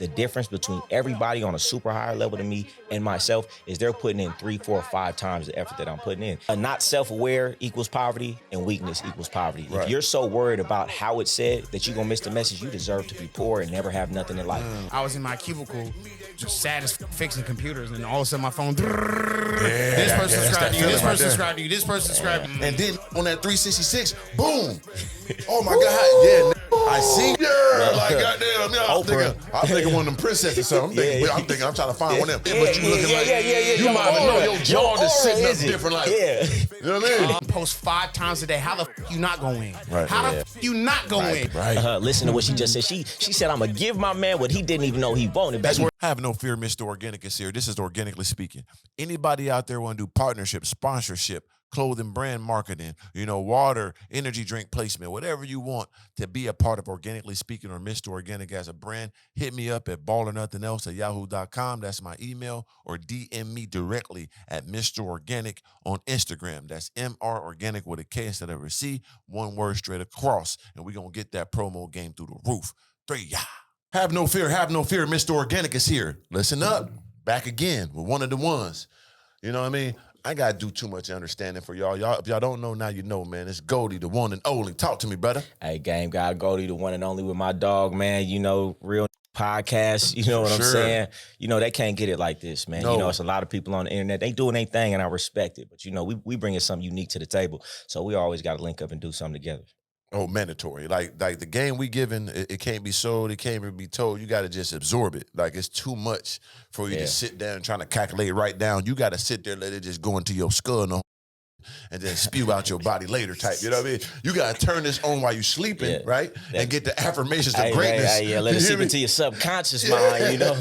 the difference between everybody on a super higher level than me and myself is they're putting in 3, 4, 5 times the effort that I'm putting in. Not self-aware equals poverty, and weakness equals poverty. Right. If you're so worried about how it's said that you're gonna miss the message, you deserve to be poor and never have nothing in life. I was in my cubicle, just sad as fixing computers, and all of a sudden my phone. This person subscribed to you. This person subscribed to you. This person subscribed to you. And then on that 366, boom! Oh my God! Yeah, I see. Yeah, like goddamn. I'm thinking one of them princesses. So I'm thinking, I'm trying to find one of them. But you looking like you might know your jaw is sitting up different. Like, you know what I mean? Post 5 times a day. How the you not gonna win? Right. How the you not gonna win? Right. Listen to what she just said. She said, "I'm gonna give my man what he didn't even know he wanted." That's where have no fear, Mr. Organik is here. This is Organically Speaking. Anybody out there want to do partnership, sponsorship, clothing brand marketing, water, energy drink placement, whatever you want to be a part of Organically Speaking or Mr. Organik as a brand, hit me up at ballernothingelse@yahoo.com. That's my email, or DM me directly at Mr. Organik on Instagram. That's MR Organic with a K instead of a C, one word straight across. And we're going to get that promo game through the roof. 3, yeah. Have no fear, Mr. Organik is here. Listen up, back again with one of the ones. You know what I mean? I got to do too much understanding for y'all. If y'all don't know, now you know, man. It's Goldie, the one and only. Talk to me, brother. Hey, game guy, Goldie, the one and only with my dog, man. Real podcast. You know what I'm saying? They can't get it like this, man. No. It's a lot of people on the internet. They doing their thing, and I respect it. But, we bringing something unique to the table. So we always got to link up and do something together. Oh, mandatory. Like the game we giving, it can't be sold. It can't even be told. You got to just absorb it. Like, it's too much for you to sit down and trying to calculate right down. You got to sit there and let it just go into your skull and then spew out your body later type. You know what I mean? You got to turn this on while you sleeping, right? And get the affirmations of greatness. Let it seep into your subconscious mind, Straight up.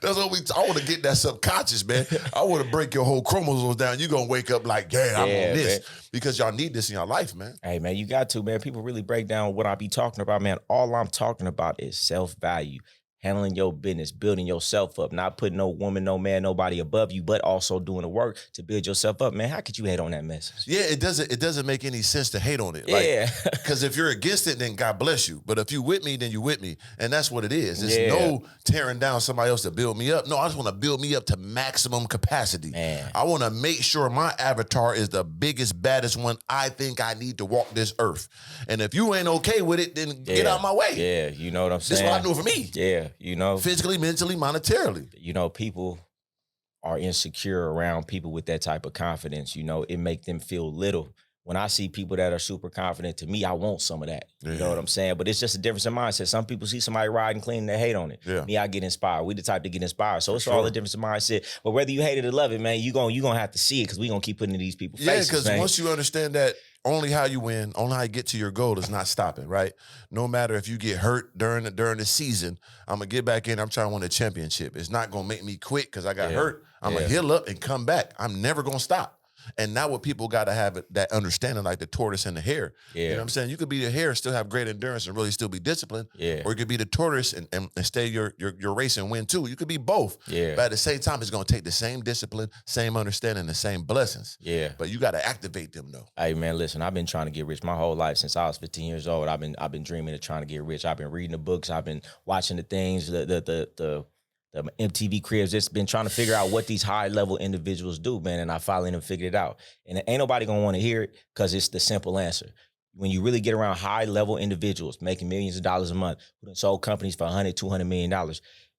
That's what I want to get that subconscious, man. I want to break your whole chromosomes down. You're going to wake up like, I'm on this. Man. Because y'all need this in your life, man. Hey, man, you got to, man. People really break down what I be talking about, man. All I'm talking about is self-value. Handling your business, building yourself up, not putting no woman, no man, nobody above you, but also doing the work to build yourself up, man. How could you hate on that message? Yeah, it doesn't make any sense to hate on it. Yeah. Because if you're against it, then God bless you. But if you with me, then you with me. And that's what it is. It's no tearing down somebody else to build me up. No, I just want to build me up to maximum capacity. Man. I want to make sure my avatar is the biggest, baddest one I think I need to walk this earth. And if you ain't okay with it, then get out my way. Yeah, you know what I'm saying? This is what I do for me. Yeah, physically, mentally, monetarily. People are insecure around people with that type of confidence. It make them feel little. When I see people that are super confident, to me, I want some of that. You know what I'm saying? But it's just a difference in mindset. Some people see somebody riding clean and they hate on it. Yeah. Me, I get inspired. We the type to get inspired. So it's all a difference in mindset. But whether you hate it or love it, man, you gonna have to see it because we gonna keep putting in these people's faces. Yeah, because once you understand that only how you win, only how you get to your goal is not stopping, right? No matter if you get hurt during the season, I'm going to get back in. I'm trying to win a championship. It's not going to make me quit because I got hurt. I'm going to heal up and come back. I'm never going to stop. And now what people got to have that understanding, like the tortoise and the hare. Yeah. You know what I'm saying? You could be the hare and still have great endurance and really still be disciplined. Yeah. Or you could be the tortoise and stay your race and win too. You could be both. Yeah. But at the same time, it's going to take the same discipline, same understanding, the same blessings. Yeah. But you got to activate them though. Hey man, listen, I've been trying to get rich my whole life since I was 15 years old. I've been dreaming of trying to get rich. I've been reading the books. I've been watching the things, the MTV cribs, just been trying to figure out what these high-level individuals do, man, and I finally figured it out. And ain't nobody gonna want to hear it because it's the simple answer. When you really get around high-level individuals making millions of dollars a month, who done sold companies for $100, $200 million,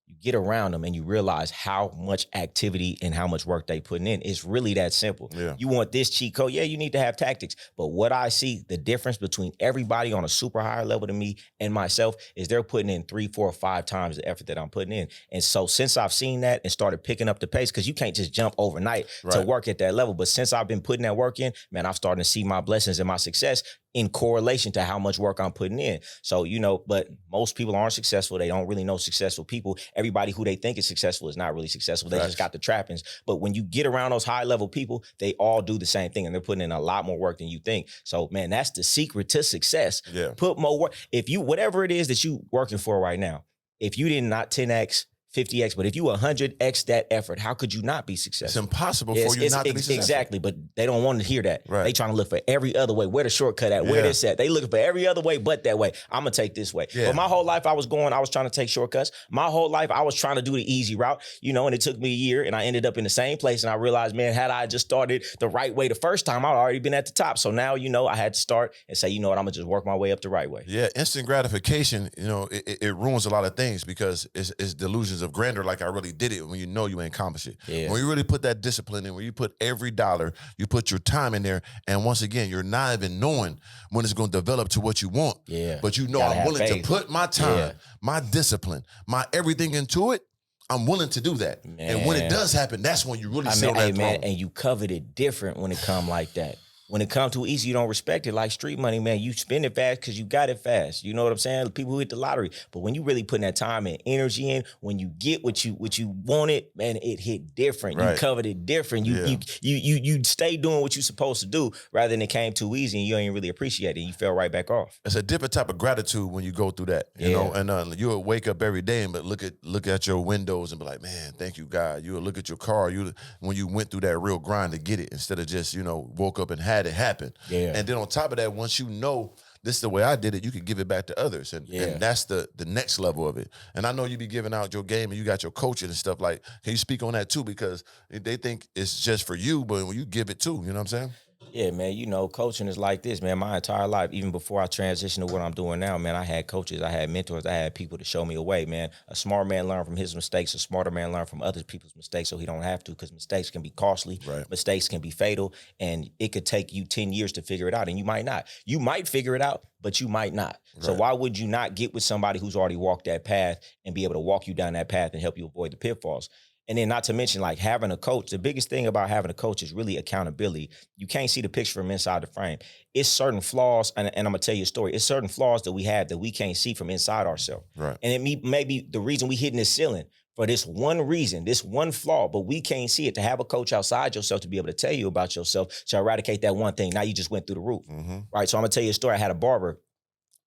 you get around them and you realize how much activity and how much work they putting in. It's really that simple. Yeah. You want this cheat code? Yeah, you need to have tactics. But what I see, the difference between everybody on a super higher level than me and myself is they're putting in 3, 4, 5 times the effort that I'm putting in. And so since I've seen that and started picking up the pace, because you can't just jump overnight to work at that level. But since I've been putting that work in, man, I'm starting to see my blessings and my success in correlation to how much work I'm putting in. So, but most people aren't successful. They don't really know successful people. Everybody who they think is successful is not really successful. They just got the trappings. But when you get around those high level people, they all do the same thing and they're putting in a lot more work than you think. So, man, that's the secret to success. Yeah. Put more work. If you, whatever it is that you working for right now, if you did not 10X, 50x. But if you 100x that effort, how could you not be It's successful? impossible for you not to be successful. Exactly, but they don't want to hear that. Right. They trying to look for every other way. Where the shortcut at? Where this at? They looking for every other way but that way. I'm gonna take this way. Yeah. But my whole life I was trying to take shortcuts. My whole life I was trying to do the easy route, and it took me a year and I ended up in the same place and I realized, man, had I just started the right way the first time, I'd already been at the top. So now, I had to start and say, you know what, I'm gonna just work my way up the right way. Yeah, instant gratification, it ruins a lot of things because it's delusions of grandeur, like I really did it when you ain't accomplished it. Yeah. When you really put that discipline in, when you put every dollar, you put your time in there, and once again, you're not even knowing when it's going to develop to what you want. Yeah. But Gotta I'm have willing faith. to put my time, my discipline, my everything into it. I'm willing to do that. Man. And when it does happen, that's when you really sit on that throne. And you covet it different when it come like that. When it comes to easy, you don't respect it like street money, man. You spend it fast because you got it fast. You know what I'm saying? People who hit the lottery. But when you really putting that time and energy in, when you get what you wanted, man, it hit different. Right. You covered it different. You stay doing what you're supposed to do rather than it came too easy and you ain't really appreciate it. You fell right back off. It's a different type of gratitude when you go through that, you know. And you'll wake up every day and look at your windows and be like, man, thank you, God. You'll look at your car, when you went through that real grind to get it, instead of just woke up and had it happen. Yeah. And then on top of that, once you know this is the way I did it, you can give it back to others, and that's the next level of it. And I know you be giving out your game and you got your coaching and stuff. Like, can you speak on that too? Because they think it's just for you, but when you give it too, you know what I'm saying? Yeah, man, coaching is like this, man. My entire life, even before I transitioned to what I'm doing now, man, I had coaches, I had mentors, I had people to show me a way, man. A smart man learn from his mistakes. A smarter man learn from other people's mistakes so he don't have to, because mistakes can be costly. Right. Mistakes can be fatal, and it could take you 10 years to figure it out, and you might not. You might figure it out, but you might not. Right. So why would you not get with somebody who's already walked that path and be able to walk you down that path and help you avoid the pitfalls? And then not to mention, like, having a coach, the biggest thing about having a coach is really accountability. You can't see the picture from inside the frame. It's certain flaws, and I'm going to tell you a story. It's certain flaws that we have that we can't see from inside ourselves. Right. And it may be the reason we hitting this ceiling for this one reason, this one flaw, but we can't see it. To have a coach outside yourself to be able to tell you about yourself, to eradicate that one thing, now you just went through the roof. Mm-hmm. Right, so I'm going to tell you a story. I had a barber,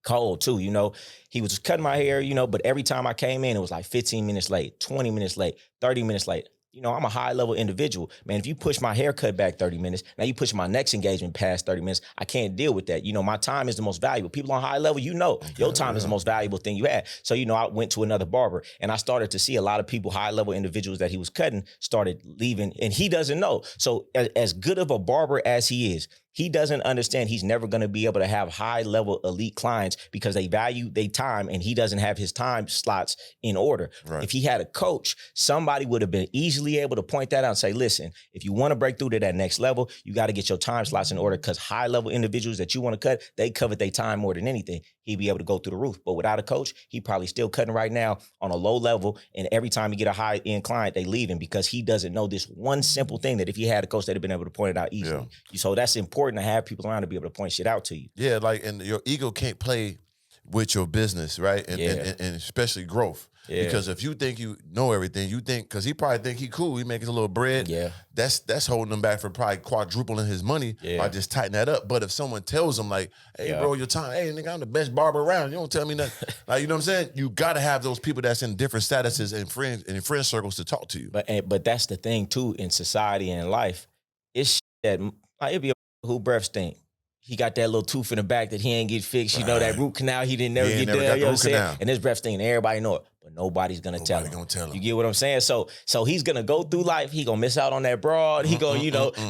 Cole, too, he was cutting my hair, but every time I came in, it was like 15 minutes late, 20 minutes late, 30 minutes late. I'm a high-level individual. Man, if you push my haircut back 30 minutes, now you push my next engagement past 30 minutes, I can't deal with that. My time is the most valuable. People on high level, your time is the most valuable thing you had. So, I went to another barber, and I started to see a lot of people, high-level individuals that he was cutting, started leaving, and he doesn't know. So as good of a barber as he is, he doesn't understand he's never going to be able to have high-level elite clients because they value their time, and he doesn't have his time slots in order. Right. If he had a coach, somebody would have been easily able to point that out and say, listen, if you want to break through to that next level, you got to get your time slots in order, because high-level individuals that you want to cut, they covet their time more than anything. He'd be able to go through the roof. But without a coach, he probably still cutting right now on a low level, and every time you get a high-end client, they leave him because he doesn't know this one simple thing that if he had a coach, they'd have been able to point it out easily. Yeah. So that's important to have people around to be able to point shit out to you. Yeah, and your ego can't play with your business, right? And especially growth. Yeah. Because if you think you know everything, because he probably think he cool, he making a little bread. Yeah. That's holding him back from probably quadrupling his money by just tightening that up. But if someone tells him like, hey, bro, your time, hey, nigga, I'm the best barber around. You don't tell me nothing. Like, you know what I'm saying? You got to have those people that's in different statuses and friend circles to talk to you. But that's the thing too in society and in life. It's that it'd be a who breath stink. He got that little tooth in the back that he ain't get fixed. That root canal he didn't never get done. You know what I'm saying? And this breath stink, and everybody know it, but nobody's gonna tell him. You get what I'm saying? So he's gonna go through life. He gonna miss out on that broad. He gonna,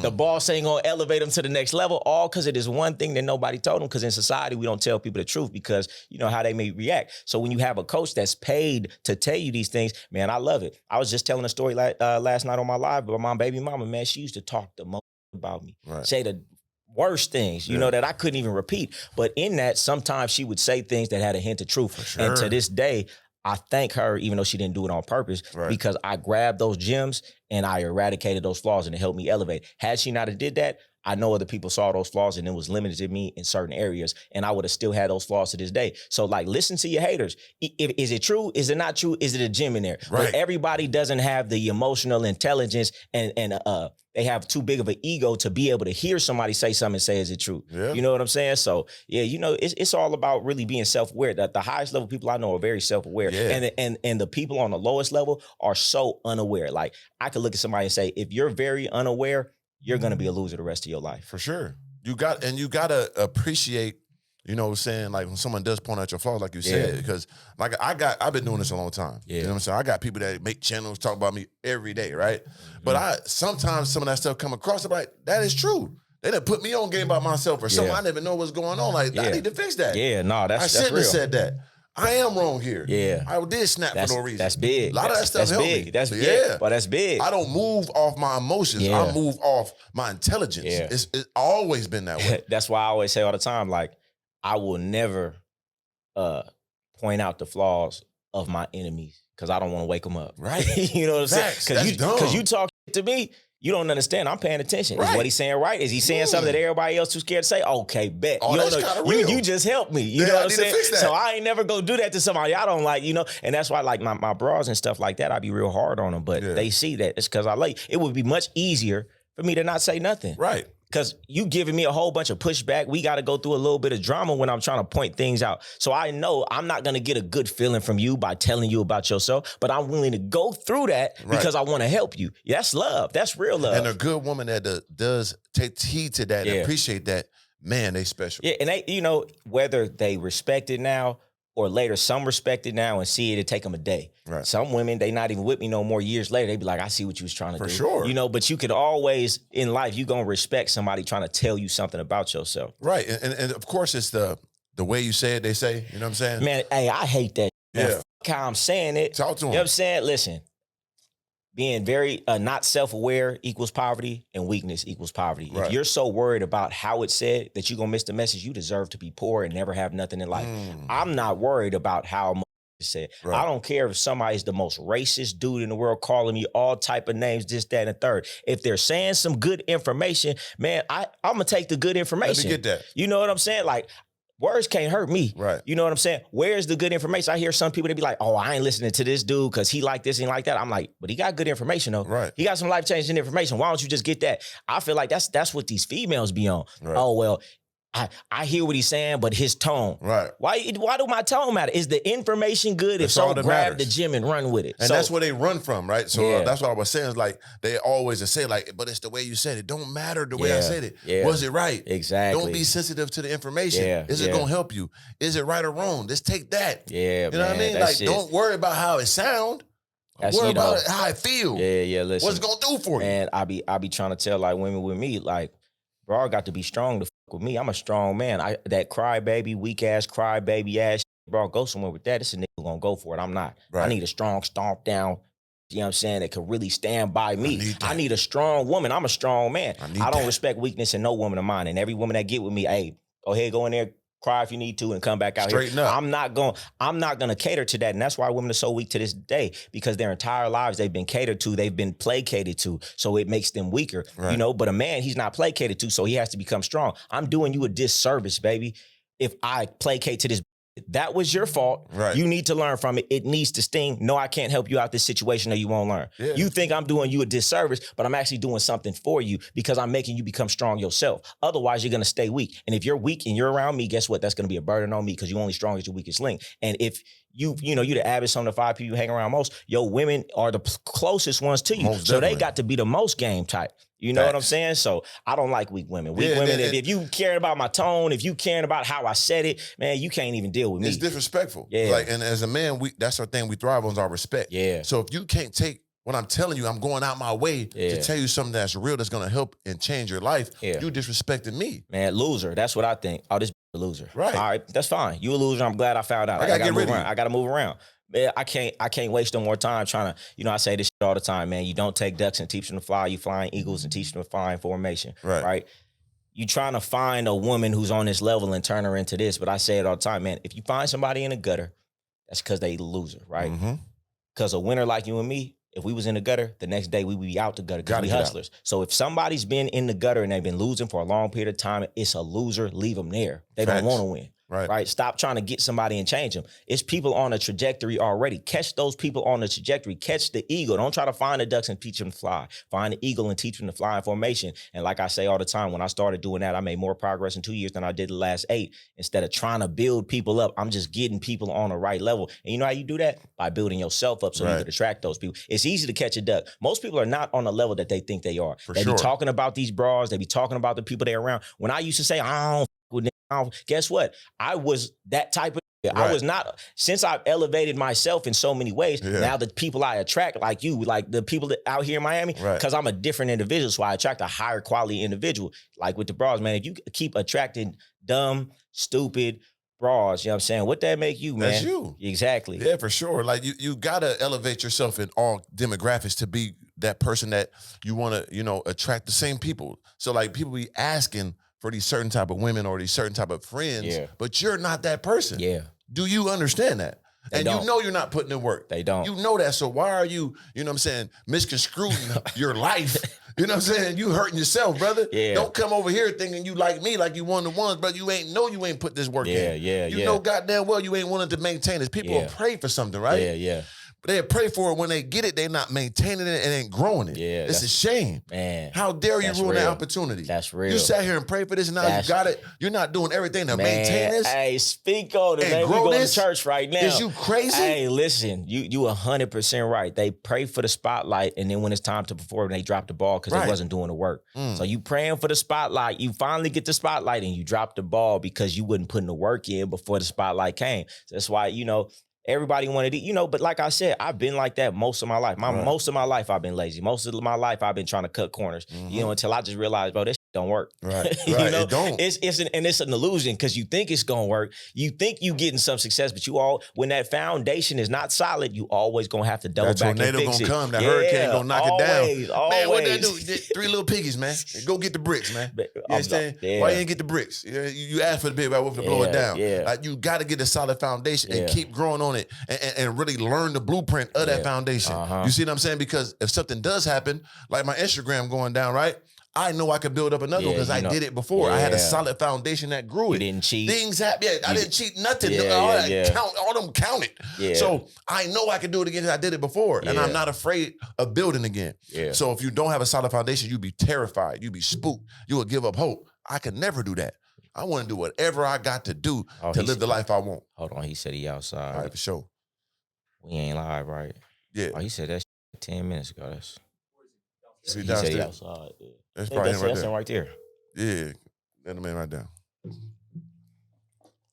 the boss ain't gonna elevate him to the next level. All because of this one thing that nobody told him. Because in society we don't tell people the truth because you know how they may react. So when you have a coach that's paid to tell you these things, man, I love it. I was just telling a story last night on my live about my baby mama. Man, she used to talk the most about me. Right. Say the worst things, that I couldn't even repeat. But in that, sometimes she would say things that had a hint of truth. Sure. And to this day, I thank her, even though she didn't do it on purpose, because I grabbed those gems and I eradicated those flaws and it helped me elevate. Had she not have did that, I know other people saw those flaws and it was limited to me in certain areas, and I would have still had those flaws to this day. So like, listen to your haters. Is it true? Is it not true? Is it a gem in there? Right. But everybody doesn't have the emotional intelligence and they have too big of an ego to be able to hear somebody say something and say, is it true? Yeah. You know what I'm saying? So yeah, you know, it's all about really being self-aware. That the highest level people I know are very self-aware. Yeah. And the people on the lowest level are so unaware. Like, I could look at somebody and say, if you're very unaware, you're gonna be a loser the rest of your life. For sure. You gotta appreciate, you know what I'm saying, like when someone does point out your flaws, like you said, because like I've been doing this a long time. Yeah. You know what I'm saying? I got people that make channels talk about me every day, right? But sometimes some of that stuff come across, I'm like, that is true. They done put me on game about myself or something. I never know what's going on. Like, I need to fix that. Yeah, no, that's shouldn't real. have said that. I am wrong here. Yeah. I did snap for no reason. That's big. A lot of that stuff helped me. That's So, big. But that's big. I don't move off my emotions. Yeah. I move off my intelligence. Yeah. It's always been that way. That's why I always say all the time, like, I will never point out the flaws of my enemies because I don't want to wake them up. Right. You know what I'm saying? Facts. That's dumb. Because you talk to me, you don't understand. I'm paying attention. Is what he's saying right? Is he saying something that everybody else too scared to say? Okay, bet. Oh, you that's know, kinda real. you just helped me. You know I what I'm need to saying? fix that. So I ain't never go do that to somebody I don't like, you know? And that's why, like, my bras and stuff like that, I be real hard on them. But they see that. It's because I like. It would be much easier for me to not say nothing. Right. Because you giving me a whole bunch of pushback. We got to go through a little bit of drama when I'm trying to point things out. So I know I'm not going to get a good feeling from you by telling you about yourself, but I'm willing to go through that because I want to help you. That's love. That's real love. And a good woman that does take heed to that and appreciate that, man, they special. Yeah, and they, you know, whether they respect it now or later, some respect it now and see it take them a day. Right. Some women, they not even with me no more years later. They be like, I see what you was trying to do. For sure. You know, but you could always, in life, you going to respect somebody trying to tell you something about yourself. Right. And of course, it's the way you say it, they say. You know what I'm saying? Man, hey, I hate that. Man, fuck how I'm saying it. Talk to them. You know what I'm saying? Listen, being very not self-aware equals poverty, and weakness equals poverty. Right. If you're so worried about how it's said that you're going to miss the message, you deserve to be poor and never have nothing in life. I'm not worried about how it's said. Right. I don't care if somebody's the most racist dude in the world calling me all type of names, this, that, and the third. If they're saying some good information, man, I'm going to take the good information. Let me get that. You know what I'm saying? Like, words can't hurt me. Right. You know what I'm saying? Where's the good information? I hear some people that be like, oh, I ain't listening to this dude because he like this and like that. I'm like, but he got good information though. Right. He got some life-changing information. Why don't you just get that? I feel like that's what these females be on. Right. Oh, well, I hear what he's saying, but his tone. Right. Why do my tone matter? Is the information good? If That's all so, that grab matters. the gym and run with it. And So, that's where they run from, right? So Yeah. that's what I was saying. Is like they always say, like, but it's the way you said it. Don't matter the way I Yeah. said it. Yeah. Was it right? Exactly. Don't be sensitive to the information. Yeah. Is it Yeah. gonna help you? Is it right or wrong? Just take that. Yeah, You know what I man, mean? that Like, shit- don't worry about how it sound. That's, Worry you know, about it, how it feel. Yeah, listen. What's it gonna do for you? Man, I be trying to tell like women with me, like, bro, I got to be strong to fuck with me. I'm a strong man. That crybaby, weak ass, crybaby ass, bro, go somewhere with that. This a nigga gonna go for it. I'm not. I Right. need a strong stomp down. You know what I'm saying? That could really stand by me. need that. I need a strong woman. I'm a strong man. I need I don't that. respect weakness in no woman of mine. And every woman that get with me, hey, go ahead, go in there, cry if you need to, and come back out Straighten here. up. I'm not gonna cater to that. And that's why women are so weak to this day, because their entire lives they've been catered to, they've been placated to. So it makes them weaker. Right. You know, but a man, he's not placated to, so he has to become strong. I'm doing you a disservice, baby, if I placate to this. That was your fault. Right. You need to learn from it. It needs to sting. No, I can't help you out this situation, or you won't learn. Yeah. You think I'm doing you a disservice, but I'm actually doing something for you because I'm making you become strong yourself. Otherwise, you're going to stay weak. And if you're weak and you're around me, guess what? That's going to be a burden on me because you're only strong as your weakest link. And if you the average on the 5 people you hang around most, your women are the closest ones to you. Most so they definitely. got to be the most game type. You know what I'm Facts. saying? So I don't like weak women. Weak Yeah, women, and- if you caring about my tone, if you caring about how I said it, man, you can't even deal with me. It's disrespectful. Yeah. Like, and as a man, that's our thing we thrive on is our respect. Yeah. So if you can't take what I'm telling you, I'm going out my way Yeah. to tell you something that's real, that's gonna help and change your life. Yeah. You disrespecting me. Man, loser. That's what I think. Oh, this a loser. Right. All right, that's fine. You a loser. I'm glad I found out. I gotta get move rid of around. you. I gotta move around. Man, I can't waste no more time trying to, I say this shit all the time, man. You don't take ducks and teach them to fly. You flying eagles and teach them to fly in formation. Right. You trying to find a woman who's on this level and turn her into this. But I say it all the time, man. If you find somebody in the gutter, that's because they a loser, right? Mm-hmm. Because a winner like you and me, If we was in the gutter, the next day we would be out the gutter because Gotta we get out. hustlers. So if somebody's been in the gutter and they've been losing for a long period of time, it's a loser. Leave them there. They Facts. don't want to win. Right. Stop trying to get somebody and change them. It's people on a trajectory already. Catch those people on the trajectory. Catch the eagle. Don't try to find the ducks and teach them to fly. Find the eagle and teach them to fly in formation. And like I say all the time, when I started doing that, I made more progress in 2 years than I did the last 8. Instead of trying to build people up, I'm just getting people on the right level. And you know how you do that? By building yourself up so you can attract those people. It's easy to catch a duck. Most people are not on the level that they think they are. They be talking about these bras. They be talking about the people they're around. When I used to say, I don't with guess what? I was that type of I was not, since I've elevated myself in so many ways, now the people I attract, like you, like the people that out here in Miami, because I'm a different individual, so I attract a higher quality individual. Like with the bras, man, if you keep attracting dumb, stupid bras, you know what I'm saying? What that make you, man? That's you. Exactly. Yeah, for sure. Like you gotta elevate yourself in all demographics to be that person that you want to, you know, attract the same people. So like people be asking for these certain type of women or these certain type of friends, but you're not that person. Yeah. Do you understand that? They and don't. You know you're not putting in work. They don't. You know that. So why are you, you know what I'm saying, misconstruing your life? You know what I'm saying? You hurting yourself, brother. Yeah. Don't come over here thinking you like me, like you one of the ones, but you ain't put this work in. You know goddamn well you ain't willing to maintain this. People will pray for something, right? Yeah. But they pray for it when they get it, they're not maintaining it and ain't growing it. Yeah, it's a shame. Man. How dare you ruin real. that opportunity? That's real. You sat here and prayed for this and now you got it. You're not doing everything to maintain this. Hey, speak on it, and man. We grow go to this? church right now. Is you crazy? Hey, listen, you 100% right. They pray for the spotlight, and then when it's time to perform, they drop the ball because they wasn't doing the work. So you praying for the spotlight, you finally get the spotlight, and you drop the ball because you wasn't putting the work in before the spotlight came. So that's why, you know, everybody wanted to, you know, but like I said, I've been like that most of my life. Most of my life, I've been lazy. Most of my life, I've been trying to cut corners, you know, until I just realized, bro, this don't work. You know? It don't. It's an illusion because you think it's gonna work. You think you getting some success, but when that foundation is not solid, you always gonna have to double back and fix it. That tornado gonna come. That hurricane gonna knock it down. Always. Man, what that do? 3 little piggies, man. Go get the bricks, man. You understand? Why you ain't get the bricks? You asked for the big, but I to blow it down. Like you got to get a solid foundation and keep growing on it and really learn the blueprint of that foundation. You see what I'm saying? Because if something does happen, like my Instagram going down, right? I know I could build up another one because I did it before. I had a solid foundation that grew it. You didn't cheat. Things happen. I didn't cheat nothing. All them counted. So I know I can do it again because I did it before. And I'm not afraid of building again. So if you don't have a solid foundation, you be terrified. You be spooked. You will give up hope. I could never do that. I want to do whatever I got to do to live the life I want. Hold on. He said he outside. All right, for sure. We ain't live, right? Yeah. Oh, he said that 10 minutes ago. He said downstairs? he outside. Yeah. That's probably him him right there. Yeah, that man right down.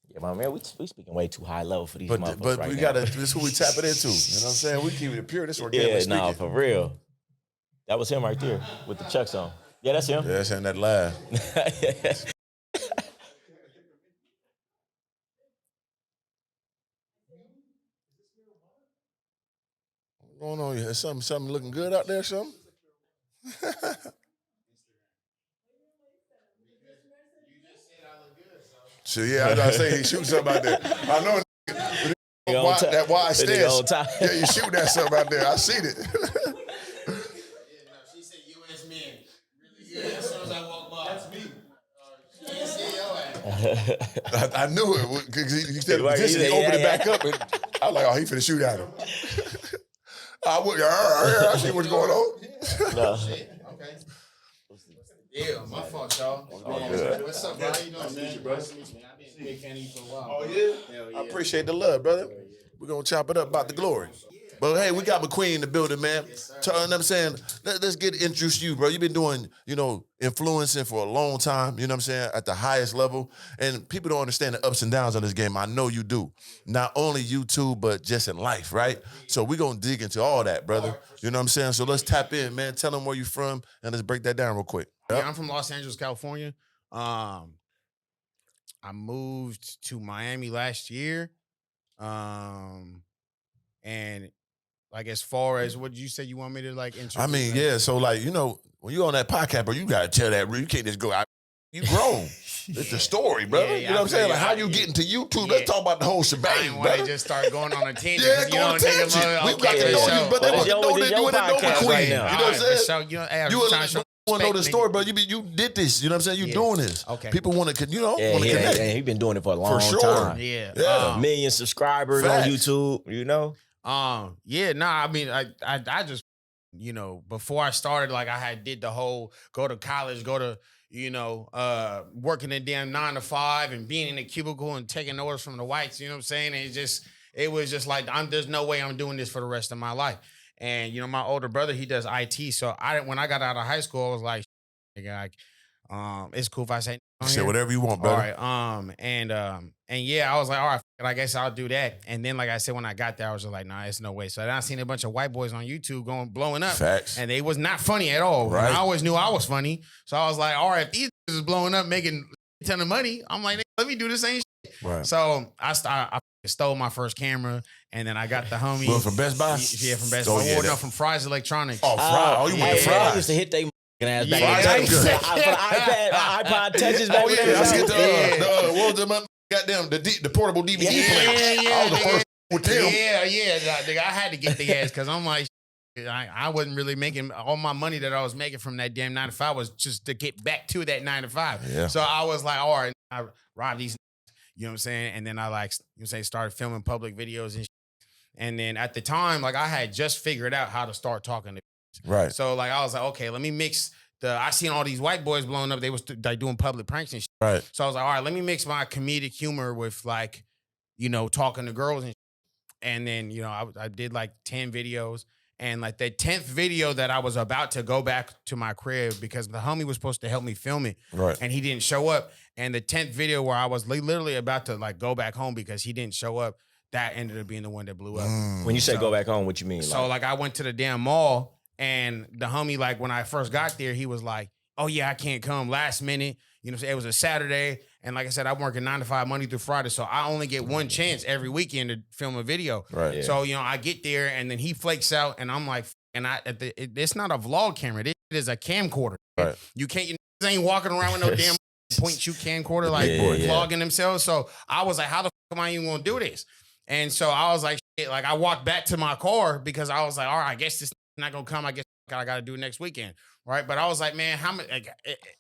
Yeah, my man, we speaking way too high level for these But motherfuckers right we now. gotta. This is who we tap it into. You know what I'm saying? We keep it pure. This organic speaking. Yeah, for real. That was him right there with the chucks on. Yeah, that's him. Yeah, that's in that laugh. What's going on here? Is something looking good out there? Something? So yeah, I say he shoots something out there. I know that wide stance. Yeah, you shoot that something out there. I seen it. She said U.S. men. Really good. As soon as I walk by. That's me. She didn't see your ass. I knew it because he said the position. He opened it back up, and I was like, "Oh, he finna shoot at him." I see what's going on. No. Okay. Yeah, my fault, y'all. What's up, bro? How you doing, man? Nice to meet you, man. I've been a big fan of you for a while. Oh, yeah? Hell yeah? I appreciate the love, brother. We're going to chop it up about the glory. But, hey, we got McQueen in the building, man. You know what I'm saying? Let's introduce you, bro. You've been doing, you know, influencing for a long time, you know what I'm saying, at the highest level. And people don't understand the ups and downs of this game. I know you do. Not only YouTube, but just in life, right? So we're going to dig into all that, brother. You know what I'm saying? So let's tap in, man. Tell them where you from, and let's break that down real quick. Yeah, I'm from Los Angeles, California. I moved to Miami last year. And like as far as what did you say you want me to like introduce? I mean, yeah. So like, you know, when you on that podcast, bro, you gotta tell that. You can't just go out. You grown. It's the story, brother. You know what I'm saying? Like how you get into YouTube. Let's talk about the whole shebang, Why brother. they just start going on a tangent. Yeah, go on a tangent. We got to know you, but they want to know that you in the Nova Queen. Right You now. know what I'm saying? So, you know, hey, You want to know the nigga. story, bro. You did this. You know what I'm saying? You doing this. Okay. People want to, want to Yeah, connect. and he been doing it for a long For sure. time. Yeah. Yeah. A million subscribers Facts. on YouTube, you know? I mean, I just, you know, before I started, like I did the whole go to college, working a damn 9 to 5 and being in a cubicle and taking orders from the whites, you know what I'm saying? And it was just like, there's no way I'm doing this for the rest of my life. And, you know, my older brother, he does IT. So when I got out of high school, I was like, nigga, it's cool if I say Say whatever you want, brother. All right. And yeah, I was like, all right, I guess I'll do that. And then, like I said, when I got there, I was just like, nah, it's no way. So then I seen a bunch of white boys on YouTube blowing up. Facts. And they was not funny at all. Right. And I always knew I was funny. So I was like, all right, if these is blowing up, making a ton of money, I'm like, let me do the same shit. Right. So I stole my first camera, and then I got the homie. Well, from Best Buy? Yeah, from Best Oh, Buy. yeah, No, from Fry's Electronics. Oh, Fry. Oh, you went to I Fry. used to hit they ass back Yeah, in the day. that's For good. the iPod touches back Oh, when yeah. they I was get out. what was the goddamn, the portable DVD player. Yeah, I was the first with them. Yeah. Nigga, I had to get the ass because I'm like, I wasn't really making all my money that I was making from that damn 9 to 5 was just to get back to that 9 to 5. Yeah. So I was like, all right, I robbed these, you know what I'm saying? And then I started filming public videos and shit. And then at the time, like I had just figured out how to start talking to people. Right. So like I was like, okay, let me mix I seen all these white boys blowing up. They was like doing public pranks and shit. Right. So I was like, all right, let me mix my comedic humor with like, you know, talking to girls and shit. And then, you know, I did like 10 videos. And like the 10th video that I was about to go back to my crib because the homie was supposed to help me film it. Right. And he didn't show up. And the 10th video where I was literally about to like go back home because he didn't show up, that ended up being the one that blew up. When you say go back home, what you mean? So like I went to the damn mall and the homie, like when I first got there, he was like, oh yeah, I can't come last minute. You know what I'm saying? It was a Saturday. And like I said, I'm working 9 to 5 Monday through Friday. So I only get one chance every weekend to film a video. Right. Yeah. So, you know, I get there and then he flakes out and I'm like, it's not a vlog camera. It is a camcorder. Right. You ain't walking around with no damn point shoot camcorder like vlogging themselves. So I was like, how the fuck am I even gonna do this? And so I was like, shit, like I walked back to my car because I was like, all right, I guess this is not gonna come. I guess I gotta do it next weekend. Right. But I was like, man, how much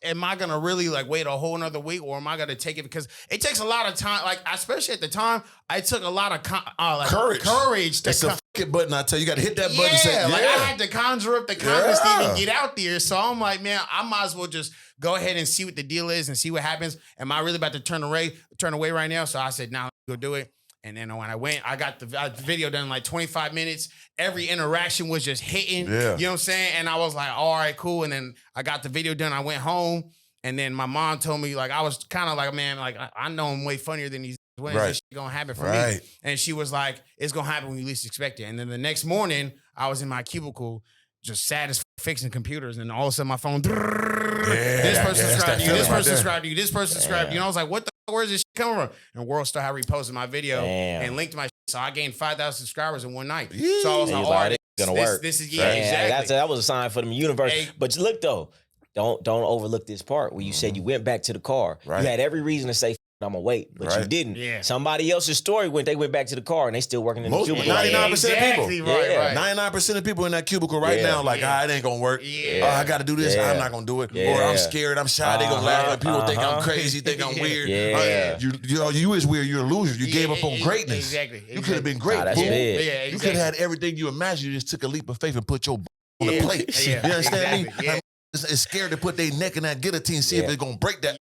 am I gonna really like wait a whole nother week or am I gonna take it? Because it takes a lot of time, like especially at the time, I took a lot of courage to It's a fucking button, I tell you. You gotta hit that button and say, like I had to conjure up the confidence to even get out there. So I'm like, man, I might as well just go ahead and see what the deal is and see what happens. Am I really about to turn away right now? So I said, nah, go do it. And then when I went, I got the video done in like 25 minutes. Every interaction was just hitting. Yeah. You know what I'm saying? And I was like, all right, cool. And then I got the video done. I went home. And then my mom told me, like, I was kind of like, man, like, I know I'm way funnier than these. When is this shit gonna happen for me? And she was like, it's gonna happen when you least expect it. And then the next morning, I was in my cubicle, just sad as fixing computers. And all of a sudden my phone, this person subscribed to you, this person subscribed to you, this person subscribed to you. And I was like, what the fuck, where's this shit coming from? And World Star had reposted my video and linked my shit. So I gained 5,000 subscribers in one night. So I was like, all right, it's gonna work. This is, exactly. That was a sign for the universe. Hey. But look though, don't overlook this part where you said you went back to the car. Right. You had every reason to say, I'm gonna wait, but you didn't. Yeah. Somebody else's story they went back to the car and they still working in the cubicle. 99% of people. Right. 99% of people in that cubicle right now, like, it ain't gonna work. I gotta do this. I'm not gonna do it. Or I'm scared. I'm shy. They gonna laugh. People think I'm crazy. Think I'm weird. You is weird. You're a loser. You gave up on greatness. Exactly. You could have been great. Nah, that's big. You could have had everything you imagined. You just took a leap of faith and put your on the plate. You understand me? Yeah. It's scared to put their neck in that guillotine, see if it's gonna break that.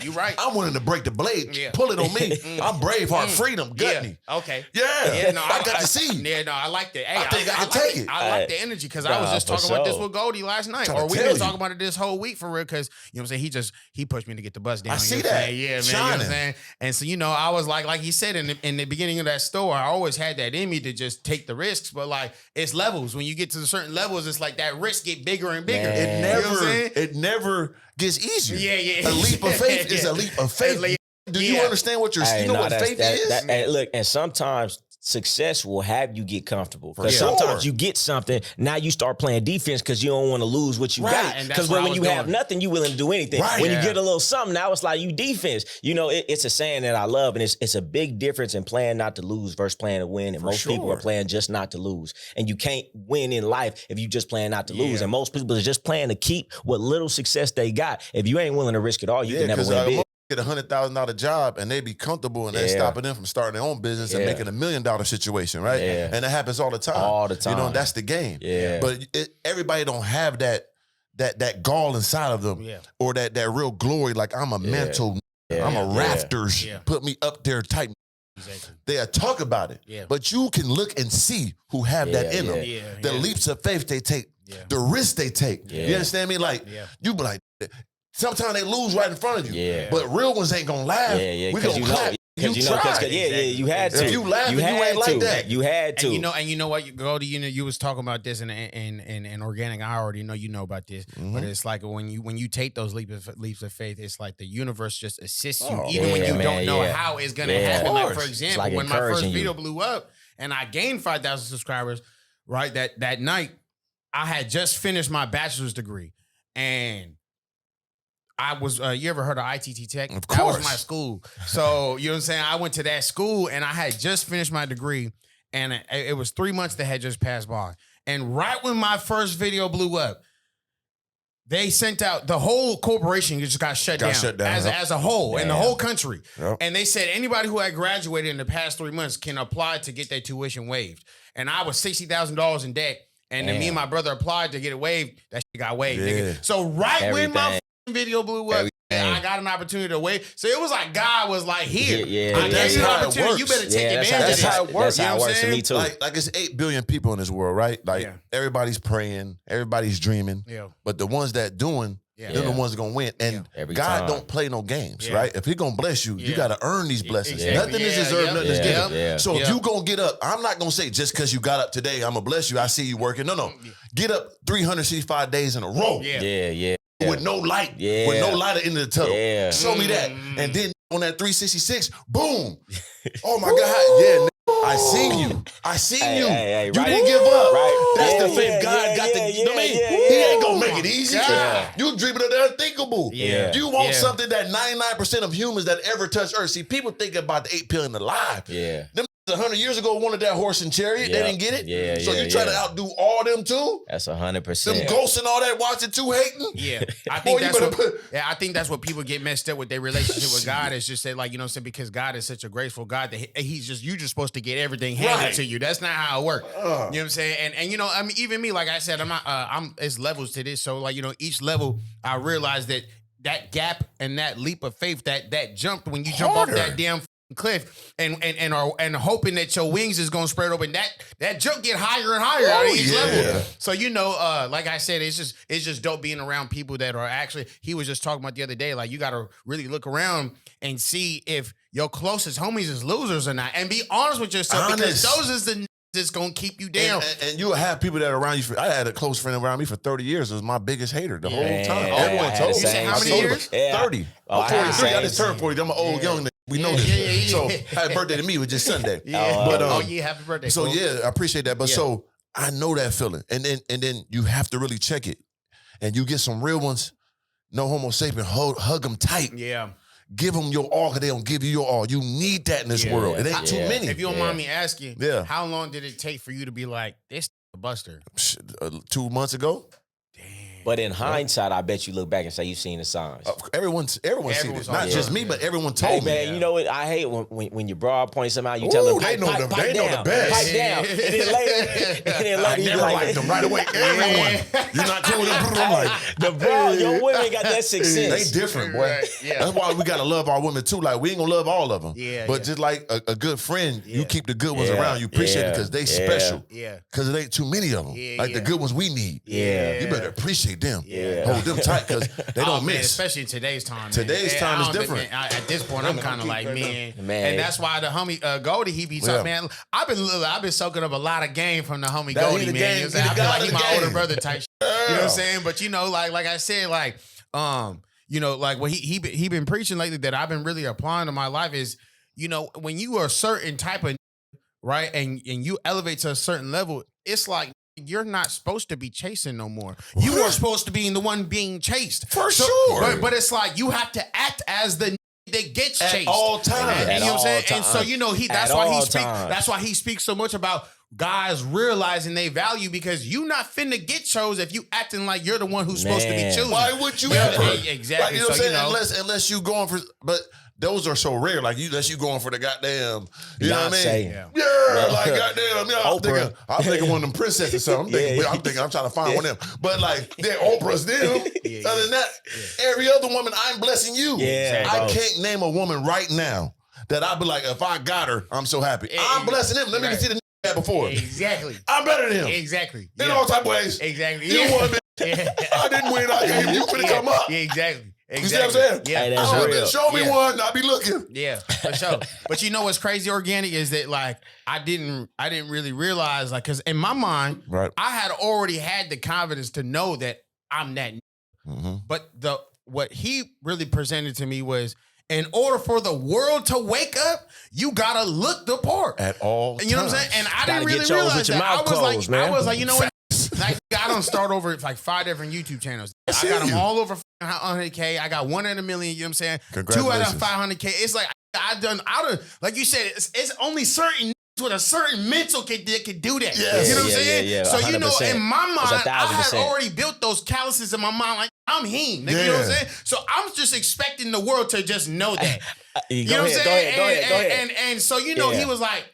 You right. I'm willing to break the blade. Pull it on me. I'm Braveheart, freedom, Gutney. Okay. Yeah. No, I got to see. Yeah, no, I like that. Hey, I think I can take it. I like the energy because I was just talking about this with Goldie last night, or we've been talking about it this whole week for real. Because you know what I'm saying, he pushed me to get the bus down. I see that. Yeah, man. You know what I'm saying? And so I was like he said in the beginning of that store, I always had that in me to just take the risks, but like it's levels. When you get to certain levels, it's like that risk get bigger and bigger. It never gets easier. Yeah. A leap of faith is a leap of faith. Do you understand what you know what faith is? And look, and sometimes success will have you get comfortable. For Because sure. sometimes you get something, now you start playing defense because you don't want to lose what you got. And that's Because what I when was you doing. have nothing, you willing to do anything. Right. When Yeah. you get a little something, now it's like you defense. You know, it's a saying that I love, and it's a big difference in playing not to lose versus playing to win. And For most people sure. are playing just not to lose. And you can't win in life if you just playing not to lose. Yeah. And most people are just playing to keep what little success they got. If you ain't willing to risk it all, you can never win big. Get $100,000 job and they be comfortable and that's Yeah. stopping them from starting their own business and Yeah. making $1 million situation, right? Yeah. And that happens all the time. All the You know, time. and that's the game. Yeah. But everybody don't have that gall inside of them, Yeah. or that real glory. Like I'm a mental, Yeah. I'm a Yeah. rafters. Yeah. Put me up there type. Exactly. They talk about it, Yeah. but you can look and see who have that in them. Yeah. The leaps of faith they take, Yeah. the risks they take. Yeah. You understand me? Like Yeah. you be like, sometimes they lose right in front of you. Yeah. But real ones ain't gonna laugh. Yeah, We because gonna you know, clap. because You you know, tried. you had to. If you laugh and you had ain't like to. that. You had to. And you know what, you was talking about this in organic. I already know you know about this, but it's like when you take those leaps of faith, it's like the universe just assists you, Oh, even when yeah, you man, don't know yeah. how it's gonna Yeah. happen. Of Like for course. example, like when my first encouraging you. video blew up and I gained 5,000 subscribers, right? That night, I had just finished my bachelor's degree, and I was, you ever heard of ITT Tech? Of That was course. my school. So, you know what I'm saying? I went to that school and I had just finished my degree, and it was 3 months that had just passed by. And right when my first video blew up, they sent out, the whole corporation just got shut down as a whole in the Damn. whole country. Yep. And they said anybody who had graduated in the past 3 months can apply to get their tuition waived. And I was $60,000 in debt. And then me and my brother applied to get it waived. That shit got waived, Yeah. nigga. So right when my Everything. video blew up, I got an opportunity to wait. So it was like God was like, here, Yeah, I yeah, gave you yeah. an opportunity. You better take Yeah, advantage that's of how this. it works. That's how You it know what works I'm to me too. Like it's 8 billion people in this world, right? Like Yeah. everybody's praying, everybody's dreaming, Yeah. but the ones that doing, Yeah. they're the Yeah. ones that gonna win. And Every God time. don't play no games, Yeah. right? If He gonna bless you, you Yeah. gotta earn these blessings. Exactly. Nothing is Yeah, deserved, yep. nothing is Yeah, given. yeah. So if Yep. you gonna get up, I'm not gonna say just because you got up today, I'm gonna bless you. I see you working. No. Get up 365 days in a row. Yeah. Yeah. With no light, Yeah. with no light at the end of the tunnel. Yeah. Show me that. Mm. And then on that 366, boom. Oh my God. Yeah, I seen you. I seen Hey, you. hey, You right. didn't give up. Right. That's Yeah, the faith yeah, God yeah, got yeah, you know what I mean? yeah, He yeah. ain't gonna make it easy. Yeah. You dreaming of the unthinkable. Yeah. You want Yeah. something that 99% of humans that ever touch earth. See, people think about the 8 billion alive. Yeah. Them 100 years ago wanted that horse and chariot. They Yeah. didn't get it. Yeah, So yeah, you try to yeah. outdo all them too? That's Them 100%. ghosts and all that watching too hating? Yeah, I Boy, think you that's better what. put- Yeah, I think that's what people get messed up with their relationship with God. Is just that, like, you know what I'm saying, because God is such a graceful God that he's just, you just supposed to get everything handed Right. to you. That's not how it works. You know what I'm saying? And you know, I mean, even me, like I said, I'm not. It's levels to this. So like, you know, each level, I realized that gap and that leap of faith, that jump when you jump off Harder. that damn cliff and hoping that your wings is gonna spread open, that jump get higher and higher Oh, at each yeah. level. So you know, like I said, it's just dope being around people that are actually. He was just talking about the other day, like you got to really look around and see if your closest homies is losers or not, and be honest with yourself because Honest. those is the that's gonna keep you down. And you'll have people that are around you. I had a close friend around me for 30 years. It was my biggest hater the whole Man, time. I Everyone had told the me. You said how same many shit. years? Yeah. 30. Oh, I I'm had the 43. I same just turned 40. I'm an old young nigga. We know Yeah, this. yeah, yeah, So yeah. happy birthday to me was just Sunday. Yeah. But, oh yeah, happy birthday. So fool. yeah, I appreciate that. But Yeah. so I know that feeling. And then you have to really check it. And you get some real ones, no homo sapien, hug them tight. Yeah. Give them your all because they don't give you your all. You need that in this Yeah. world. It ain't too Yeah. many. If you don't mind me asking, Yeah. how long did it take for you to be like this a buster? 2 months ago. But in hindsight, I bet you look back and say you've seen the signs. Everyone's seen Everyone's it. Not on just it. me, but everyone Hey told me. man, you know what? I hate when your broad points something out, you tell them Ooh, they pipe, know pipe, the- pipe they know down, the best. pipe down, and then later, I you never like, liked them right away. Everyone. You're not cool with them. I'm like, the broad, your women got that sixth they sense. different, boy. Right, yeah. That's why we gotta love our women too. Like we ain't gonna love all of them. Yeah, But yeah. just like a good friend, you Yeah. keep the good ones Yeah, around. You appreciate it yeah, because they yeah. special. Yeah. Because it ain't too many of them. Yeah, like yeah. the good ones we need. Yeah. You better appreciate them. Yeah. Hold them tight because they Oh, don't man, miss. especially in today's time. Man. Today's Yeah, time I is don't think, different. man, at this point, I'm kind of like, man, Man. and that's why the homie Goldie, he be talking, man. I've been soaking up a lot of game from the homie That he Goldie, the man. game, You know what I'm saying? he I the feel god like of he the my older game. brother type. Shit. You know what I'm saying? But you know, like I said, like you know, like what he been preaching lately that I've been really applying to my life is, you know, when you are a certain type of right? And you elevate to a certain level, it's like you're not supposed to be chasing no more. You are supposed to be the one being chased. For sure. But it's like you have to act as the that gets chased at all times. And you know what I'm saying? And so that's why he speaks so much about guys realizing they value, because you not finna get chose if you acting like you're the one who's supposed to be chosen. Why would you ever? Exactly. Like, you know what I'm saying? Unless you going for, but those are so rare. Like unless you going for the goddamn, you know what I mean? Yeah, like goddamn. I'm thinking one of them princesses or something. I'm thinking I'm trying to find one of them. But like they're Oprah's them. Other than that, every other woman, I'm blessing you. I can't name a woman right now that I'd be like, if I got her, I'm so happy. I'm blessing him. Let me see the had before. Exactly. I'm better than him. Exactly. In all type of ways. Exactly. You won, man. I didn't win. I gave you. Finna come up. Yeah, exactly. You see what I'm saying? Yeah, hey, that's real. Show me one. I'll be looking. Yeah, for sure. But you know what's crazy, Organik, is that like I didn't really realize, like, because in my mind, I had already had the confidence to know that I'm that. But what he really presented to me was, in order for the world to wake up, you gotta look the part at all. You know what I'm saying? And I didn't really realize that. I was like, you know what? Like, I don't start over like 5 different YouTube channels. I got them all over 100K. I got 1 in a million. You know what I'm saying? 2 out of 500K. It's like I done out of, like you said, it's only certain with a certain mental that could do that. You know what I'm saying? Yeah, so you know, in my mind, I had already built those calluses in my mind. Like, I'm him. You know what I'm saying? So I'm just expecting the world to just know that. You know what I'm saying? Go ahead. And so you know, he was like,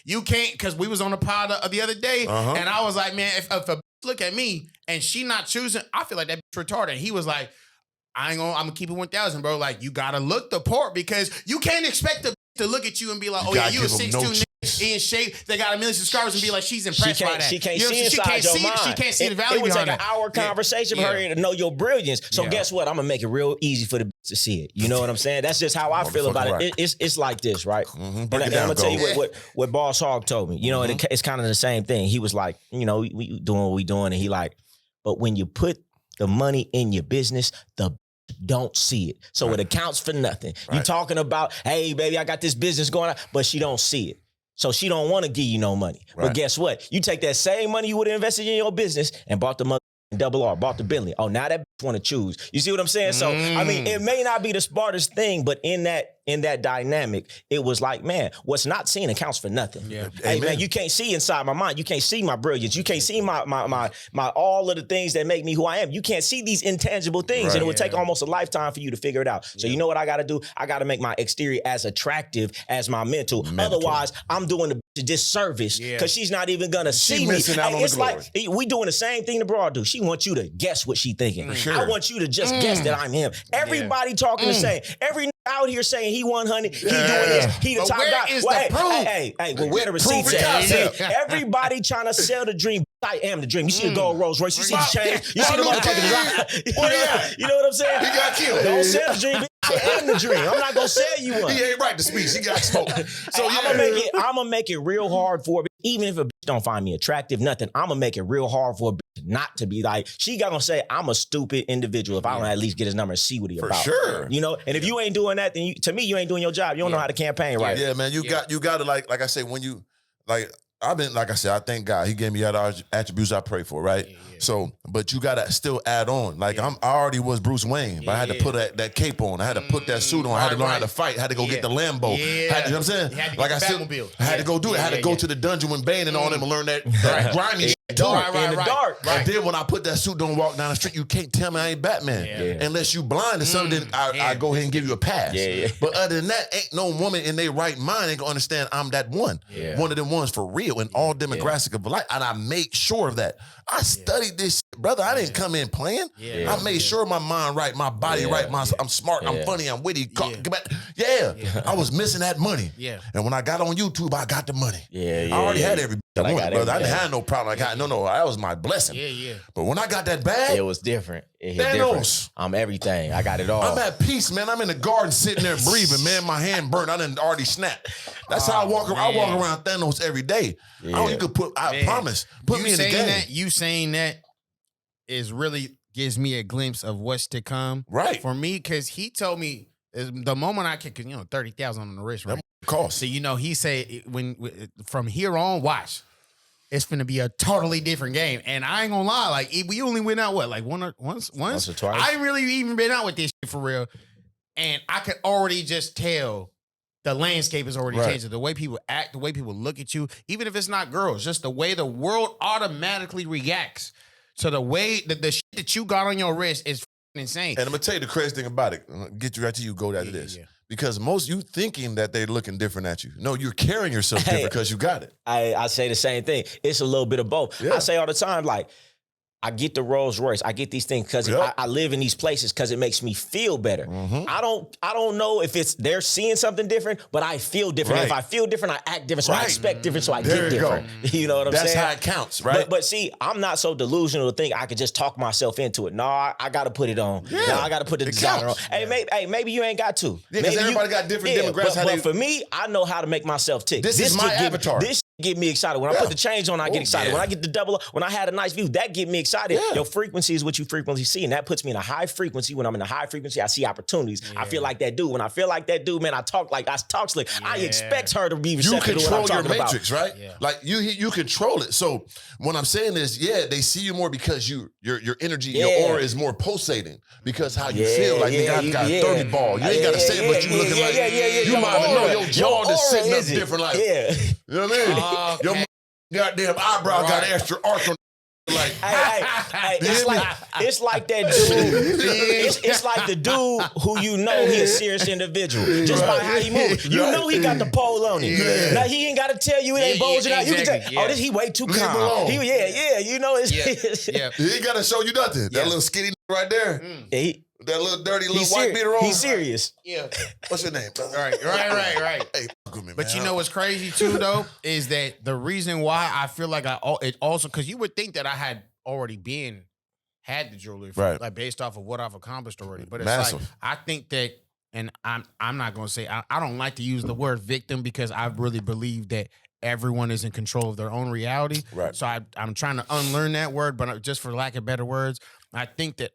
you can't, because we was on the pod the other day, and I was like, man, if a bitch look at me and she not choosing, I feel like that bitch retarded. He was like, I'm gonna keep it 1,000, bro. Like, you gotta look the part, because you can't expect the to look at you and be like, oh yeah, you a 6'2" in shape. They got 1 million subscribers and be like, she's impressed by that. She can't see inside your mind. She can't see the value behind that. It would take an hour conversation for her to know your brilliance. So guess what? I'm gonna make it real easy for the bitch to see it. You know what I'm saying? That's just how I feel about it. It's like this, right? And I'm gonna tell you what Boss Hog told me. You know, it's kind of the same thing. He was like, you know, we doing what we doing, and he like, but when you put the money in your business, the don't see it. So it accounts for nothing. You talking about, hey, baby, I got this business going on, but she don't see it. So she don't want to give you no money. But guess what? You take that same money you would have invested in your business and bought the double R, bought the Bentley. Oh, now that want to choose. You see what I'm saying? So, I mean, it may not be the smartest thing, but in that dynamic, it was like, man, what's not seen accounts for nothing. Hey, man, you can't see inside my mind. You can't see my brilliance. You can't see my all of the things that make me who I am. You can't see these intangible things, and it would take almost a lifetime for you to figure it out. So you know what I got to do? I got to make my exterior as attractive as my mental. Otherwise, I'm doing the disservice, because she's not even gonna see me. It's like we doing the same thing the broad do. She wants you to guess what she thinking. I want you to just guess that I'm him. Everybody talking the same. Every out here saying he 100, he doing this, he the top guy. Hey, well, where the receipts at? Everybody trying to sell the dream. I am the dream. You see the gold Rolls Royce. You see the chain. You see the motherfucking drive. You know what I'm saying? He got killed. Don't sell the dream. I am the dream. I'm not gonna sell you one. He ain't right to speak. He got smoked. So I'm gonna make it real hard for her. Even if a bitch don't find me attractive, nothing, I'm gonna make it real hard for a bitch not to be like, she gonna say I'm a stupid individual if I don't at least get his number and see what he about. For sure. You know, and if you ain't doing that, then to me, you ain't doing your job. You don't know how to campaign right. Yeah, man, you got to like I say, when you like, I've been, like I said, I thank God he gave me all the attributes I pray for, right? So, but you gotta still add on. Like I already was Bruce Wayne, but I had to put that cape on. I had to put that suit on. I had to learn how to fight. I had to go get the Lambo. You know what I'm saying? Like I had to go do it. I had to go to the dungeon with Bane and all them and learn that grimy shit. In the dark. And then when I put that suit on and walk down the street, you can't tell me I ain't Batman. Unless you blind or something, I go ahead and give you a pass. But other than that, ain't no woman in their right mind ain't gonna understand I'm that one. One of them ones for real in all demographic of life. And I make sure of that. I studied this shit, brother. I didn't come in playing. I made sure my mind right, my body right. I'm smart, I'm funny, I'm witty. I was missing that money. And when I got on YouTube, I got the money. I already had every I wanted, brother. I didn't have no problem. No, that was my blessing. But when I got that bag, it was different. It hit different. I'm everything. I got it all. I'm at peace, man. I'm in the garden sitting there breathing, man. My hand burnt. I didn't already snap. That's how I walk around. I walk around Thanos every day. You could put, I promise, put me in the game. You saying that is really gives me a glimpse of what's to come. Right. For me, because he told me the moment I could, 30,000 on the wrist, right? cost. So, he said from here on, watch. It's finna be a totally different game. And I ain't gonna lie, like we only went out like once or twice. I ain't really even been out with this shit for real. And I could already just tell the landscape is already changing. The way people act, the way people look at you, even if it's not girls, just the way the world automatically reacts to the way that the shit that you got on your wrist is insane. And I'm gonna tell you the crazy thing about it. I'm gonna get you right to you go after this. Yeah. Because most you thinking that they're looking different at you. No, you're carrying yourself different because you got it. I say the same thing. It's a little bit of both. Yeah. I say all the time, like, I get the Rolls Royce. I get these things because I live in these places because it makes me feel better. Mm-hmm. I don't know if they're seeing something different, but I feel different. Right. If I feel different, I act different. So I expect different. So I get different. You know what I'm saying? That's how it counts, right? But see, I'm not so delusional to think I could just talk myself into it. No, I got to put it on. Yeah. No, I got to put the designer on. Hey, maybe you ain't got to. Yeah, because everybody got different demographics. But for me, I know how to make myself tick. This is my avatar. This get me excited. When I put the change on, I get excited. When I get the double, when I had a nice view, that get me excited. Your frequency is what you frequently see, and that puts me in a high frequency. When I'm in a high frequency, I see opportunities. I feel like that dude. When I feel like that dude, man, I talk slick. I expect her to be receptive to what I'm talking about. You control your matrix, right? Yeah. Like you control it. So what I'm saying is, they see you more because your energy, your aura is more pulsating because how you feel. Like you got a 30 ball. You ain't got to say it, but you looking like you might know your jaw is sitting up different. Like you know what I mean? Your goddamn eyebrow got extra arch on. Like, hey, it's like that dude. It's like the dude who he a serious individual just by how he moves. You know he got the pole on him. Yeah. Now he ain't got to tell you it ain't bulging out. You can say, oh, he way too calm. You know it's. He ain't got to show you nothing. That little skinny right there. That little dirty little white beater on. He's serious. Yeah. What's your name, brother? Right. Hey, fuck me, but you know what's crazy too, though, is that the reason why I feel like it also, because you would think that I had already had the jewelry, like based off of what I've accomplished already. But it's like, I think that, and I'm not going to say, I don't like to use the word victim because I really believe that everyone is in control of their own reality. Right. So I'm trying to unlearn that word, but just for lack of better words, I think that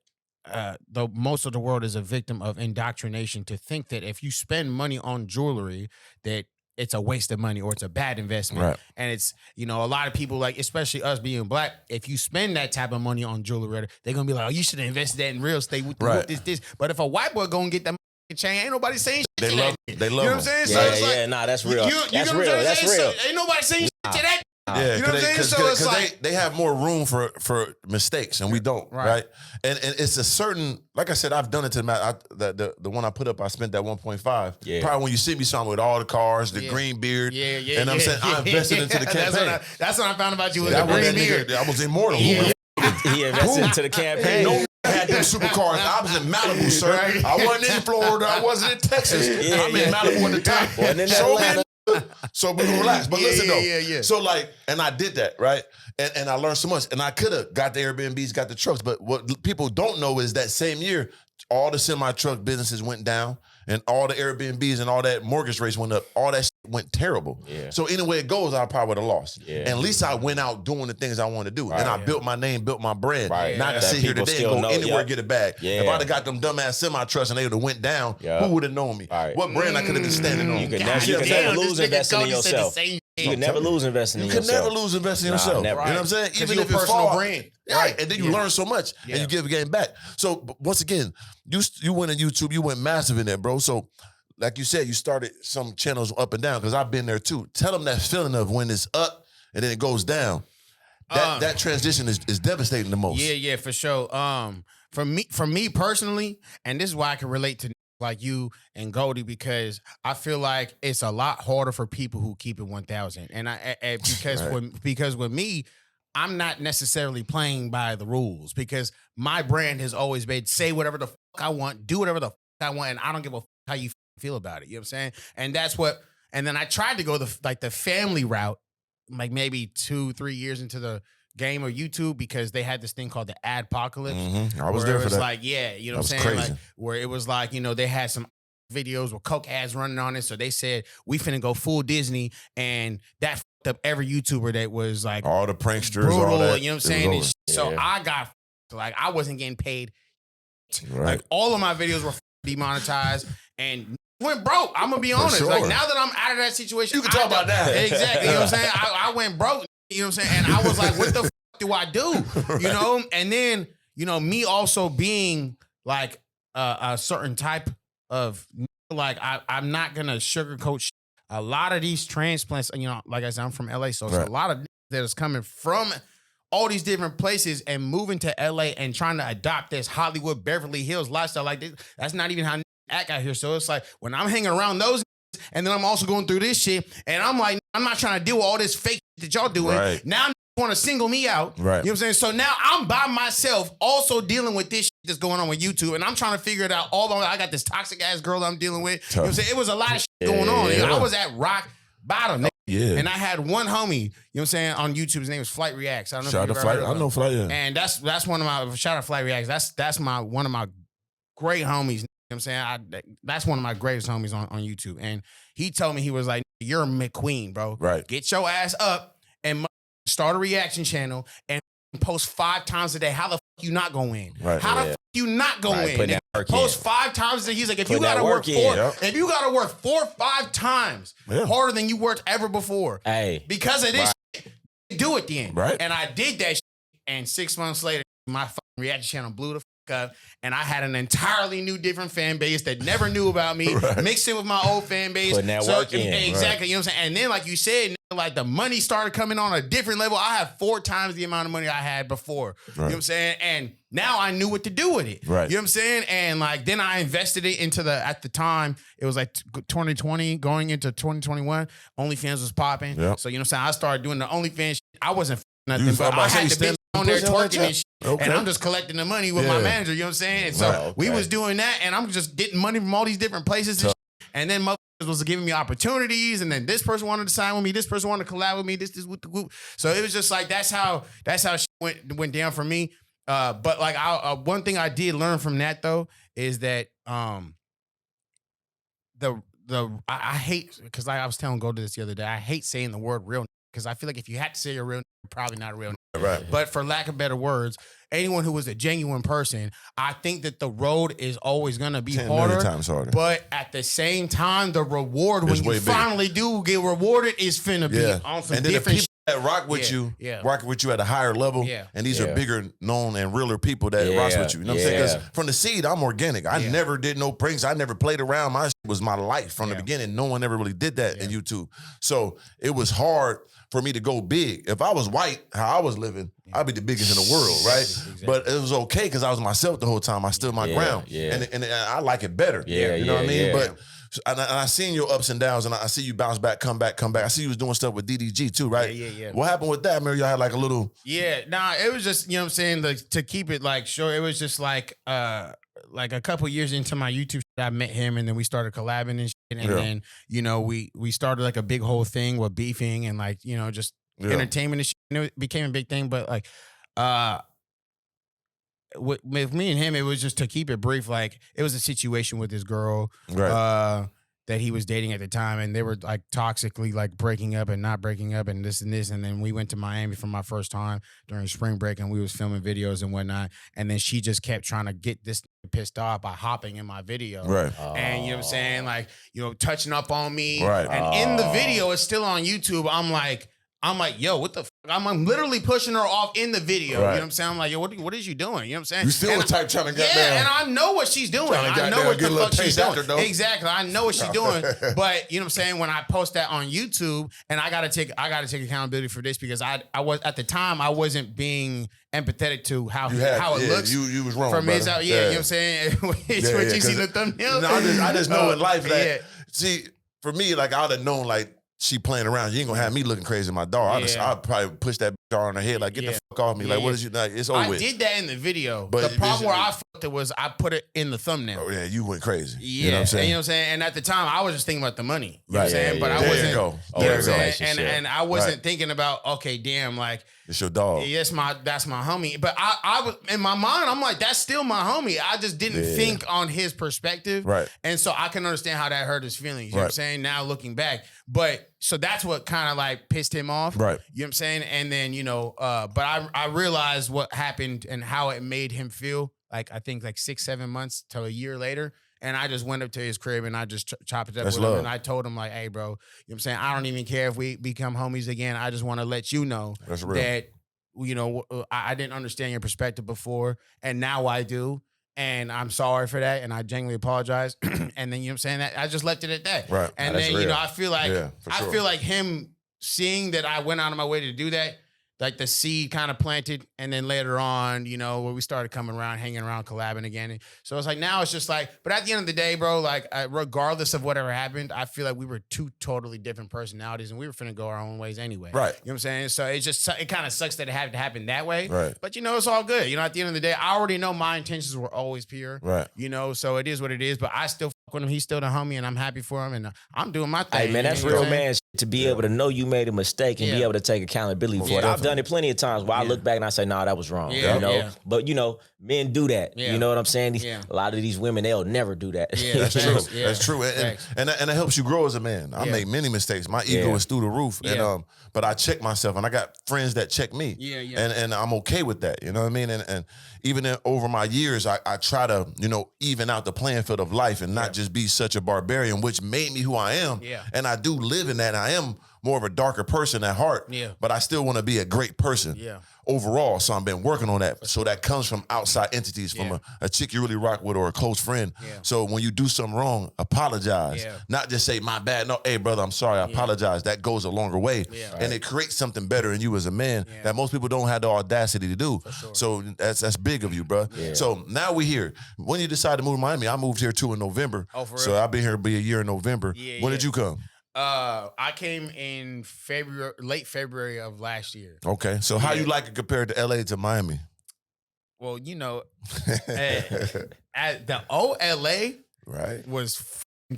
most of the world is a victim of indoctrination to think that if you spend money on jewelry, that it's a waste of money or it's a bad investment. Right. And it's, a lot of people, like, especially us being black, if you spend that type of money on jewelry, they're going to be like, oh, you should have invested that in real estate with this. But if a white boy going to get that chain, ain't nobody saying shit to that. They love you know what I'm saying? That's real. That's real. That's real. So ain't nobody saying shit to that. Yeah, you know what I'm saying? So it's like they have more room for mistakes, and we don't, right? And it's a certain, like I said, I've done it to the one I put up. I spent that 1.5. Yeah. Probably when you see me something with all the cars, the green beard, and I'm saying I invested into the campaign. That's what I found about you with the green beard. I was immortal. He invested into the campaign. No had them supercars. I was in Malibu, sir. Right. I wasn't in Florida. I wasn't in Texas. I'm in Malibu at the time. Show me. So we can relax. But listen though. So like, and I did that, right? And I learned so much. And I could have got the Airbnbs, got the trucks. But what people don't know is that same year, all the semi-truck businesses went down and all the Airbnbs and all that mortgage rates went up. All that shit went terrible. Yeah. So anyway it goes, I probably would have lost. Yeah. And at least I went out doing the things I wanted to do. Right. And I built my name, built my brand. Right. Not to sit here today and go anywhere get it back. Yeah. If I'd have got them dumbass semi-trucks and they would have went down, who would have known me? Right. What brand I could have been standing on? You could never lose investing in yourself. You can never lose investing in yourself. You can never lose investing in yourself. Never. You know what I'm saying? Even if it's personal brand. Right. And then you learn so much and you give a game back. So once again, you went on YouTube, you went massive in there, bro. So like you said, you started some channels up and down because I've been there too. Tell them that feeling of when it's up and then it goes down. That transition is devastating the most. Yeah, for sure. For me personally, and this is why I can relate to like you and Goldie, because I feel like it's a lot harder for people who keep it 1,000. And because with me, I'm not necessarily playing by the rules because my brand has always been say whatever the fuck I want, do whatever the fuck I want, and I don't give a fuck how you feel about it. You know what I'm saying? And that's what. And then I tried to go the family route, like maybe 2-3 years into the game of YouTube, because they had this thing called the adpocalypse. Mm-hmm. I was there for that. Like, you know what I'm saying? Crazy. Like, where it was like, they had some videos with Coke ads running on it. So they said, we finna go full Disney. And that fucked up every YouTuber that was like all the pranksters, brutal, all that. You know what I'm saying? So I got, like, I wasn't getting paid. Right. Like all of my videos were demonetized and went broke. I'm gonna be honest. Sure. Like now that I'm out of that situation, You can talk about that. Exactly. You know what I'm saying? I went broke. You know what I'm saying? And I was like, what the f do I do? Right. You know? And then, you know, me also being like a certain type of like I'm not gonna sugarcoat shit. A lot of these transplants, you know, like I said, I'm from LA, so it's a lot of that is coming from all these different places and moving to LA and trying to adopt this Hollywood Beverly Hills lifestyle. Like this, that's not even how act out here. So it's like when I'm hanging around those and then I'm also going through this shit and I'm like, I'm not trying to deal with all this fake that y'all doing. Right. Now want to single me out. Right. You know what I'm saying? So now I'm by myself also dealing with this shit that's going on with YouTube and I'm trying to figure it out all by I got this toxic ass girl I'm dealing with. You know what I'm saying? It was a lot of shit going on. Yeah. I was at rock bottom. Yeah. And I had one homie, you know what I'm saying, on YouTube. His name was Flight Reacts. I don't know Shout if out you've to ever Flight. heard of I know Flight, yeah. And that's one of my shout out Flight Reacts. That's one of my great homies. You know what I'm saying? That's one of my greatest homies on YouTube. And he told me, he was like, you're a McQueen, bro. Right. Get your ass up and start a reaction channel and post 5 times a day. How the fuck you not gonna win? Right. How the fuck you not gonna win? Putting that work Post in. 5 times a day. He's like, if you Putting that gotta work work in. if you gotta work 4 or 5 times harder than you worked ever before, Hey. because of this shit, do it then. Right. And I did that shit, and 6 months later, my fucking reaction channel blew the fuck up, and I had an entirely new, different fan base that never knew about me, mixed in with my old fan base. Putting that work in. Exactly. You know what I'm saying? And then, like you said, like the money started coming on a different level. I have 4 times the amount of money I had before. You know what I'm saying? And now I knew what to do with it. Right. You know what I'm saying? And like then I invested it into at the time, it was like 2020 going into 2021, OnlyFans was popping. Yep. So you know what I'm saying? I started doing the OnlyFans shit. I wasn't nothing, was but about I to say had you the bitch stand on there pushing like twerking that? and shit. Okay. And I'm just collecting the money with my manager, you know what I'm saying? And so we was doing that and I'm just getting money from all these different places and shit. And then motherfuckers was giving me opportunities, and then this person wanted to sign with me, this person wanted to collab with me, this with the group. So it was just like that's how shit went down for me. But like one thing I did learn from that though is that I hate, because like I was telling Golda this the other day, I hate saying the word real because I feel like if you had to say you're real, you're probably not a real. Right. But for lack of better words, anyone who is a genuine person, I think that the road is always gonna be 10 harder. million times harder. But at the same time, the reward when you way bigger. finally do get rewarded is finna be on some And then the different people that rock with you, rock with you at a higher level, and these are bigger known and realer people that rocks with you. You know what I'm saying? Because from the seed, I'm organic. I never did no pranks. I never played around. My shit was my life from the beginning. No one ever really did that in YouTube. So it was hard for me to go big. If I was white, how I was living, I'd be the biggest in the world, right? Exactly. But it was okay because I was myself the whole time. I stood my ground. And I like it better. You know what I mean? But and I seen your ups and downs, and I see you bounce back, come back. I see you was doing stuff with DDG too, right? Yeah. What happened with that, man? Y'all had like a little... Yeah, nah, it was just, you know what I'm saying, to keep it like short, it was just like a couple years into my YouTube, I met him, and then we started collabing and shit, and then, you know, we started like a big whole thing with beefing and like, you know, just entertainment and shit, and it became a big thing, but like, with me and him, it was just to keep it brief. Like it was a situation with this girl that he was dating at the time, and they were like toxically like breaking up and not breaking up and this. And then we went to Miami for my first time during spring break, and we was filming videos and whatnot. And then she just kept trying to get this pissed off by hopping in my video. Right. And you know what I'm saying? Like, you know, touching up on me. Right. And in the video, it's still on YouTube. I'm like, yo, what the fuck? I'm literally pushing her off in the video. You know what I'm saying? I'm like, yo, what is you doing? You know what I'm saying? You still the type trying to get down. Yeah, and I know what she's doing. I know what the fuck she's doing. Exactly. I know what she's doing. But you know what I'm saying? When I post that on YouTube, and I gotta take accountability for this because I was at the time I wasn't being empathetic to how it looks. You was wrong. From his out, you know what I'm saying? What you see the thumbnail? No, I just know in life that see, for me, like I'd have known like she playing around. You ain't gonna have me looking crazy, my dog. I'd probably push that bitch on her head, like, get the fuck off me. Like, what is you like? It's over with. I did that in the video. But the problem where I fucked it was I put it in the thumbnail. Oh, yeah, you went crazy. Yeah. You know what I'm saying? And, you know what I'm saying? And at the time, I was just thinking about the money. You know what I'm saying? But I wasn't. There you go. You know what I'm saying? And I wasn't thinking about, okay, damn, like, it's your dog. That's my homie. But I was in my mind, I'm like, that's still my homie. I just didn't think on his perspective. Right. And so I can understand how that hurt his feelings. You know what I'm saying? Now looking back. But so that's what kind of like pissed him off. Right. You know what I'm saying? And then, you know, but I realized what happened and how it made him feel. Like I think like 6-7 months to a year later. And I just went up to his crib and I just chopped it up That's with him. love. And I told him like, hey, bro, you know what I'm saying? I don't even care if we become homies again. I just want to let you know That's real. that, you know, I didn't understand your perspective before. And now I do. And I'm sorry for that. And I genuinely apologize. And then, you know what I'm saying? That I just left it at that. Right. And That's then, you real. know, I feel like, for sure. I feel like him seeing that I went out of my way to do that, like the seed kind of planted, and then later on, you know, where we started coming around, hanging around, collabing again. And so it's like, now it's just like, but at the end of the day, bro, like regardless of whatever happened, I feel like we were two totally different personalities and we were finna go our own ways anyway. Right. You know what I'm saying? So it just, it kind of sucks that it had to happen that way. Right. But you know, it's all good. You know, at the end of the day, I already know my intentions were always pure. Right. You know, so it is what it is, but I still fuck with him. He's still the homie and I'm happy for him and I'm doing my thing. Hey man, that's you know real what I'm saying? man shit, to be able to know you made a mistake and be able to take accountability for it. I've done it plenty of times where I look back and I say, nah, that was wrong. Yeah, you know, yeah. but you know, men do that. Yeah. You know what I'm saying? Yeah. A lot of these women, they'll never do that. Yeah, That's Facts, true. yeah. That's true. Facts. And it helps you grow as a man. I Yeah. make many mistakes. My ego Yeah. is through the roof. Yeah. And but I check myself and I got friends that check me. Yeah, yeah. And I'm okay with that. You know what I mean? And even over my years, I try to, you know, even out the playing field of life and not just be such a barbarian, which made me who I am. Yeah. And I do live in that. I am more of a darker person at heart. Yeah. But I still want to be a great person. Yeah. Overall, so I've been working on that. So that comes from outside entities, from a chick you really rock with or a close friend. Yeah. So when you do something wrong, apologize. Yeah. Not just say, my bad. No, hey, brother, I'm sorry. I apologize. That goes a longer way. Yeah. And it creates something better in you as a man that most people don't have the audacity to do. sure. So that's big of you, bro. Yeah. So now we here. When you decide to move to Miami, I moved here too in November. Oh, for so real? I've been here to be a year in November. Yeah, When yeah. did you come? I came in late February of last year. Okay. So how Yeah. you like it compared to LA to Miami? Well, you know, at the OLA Right. was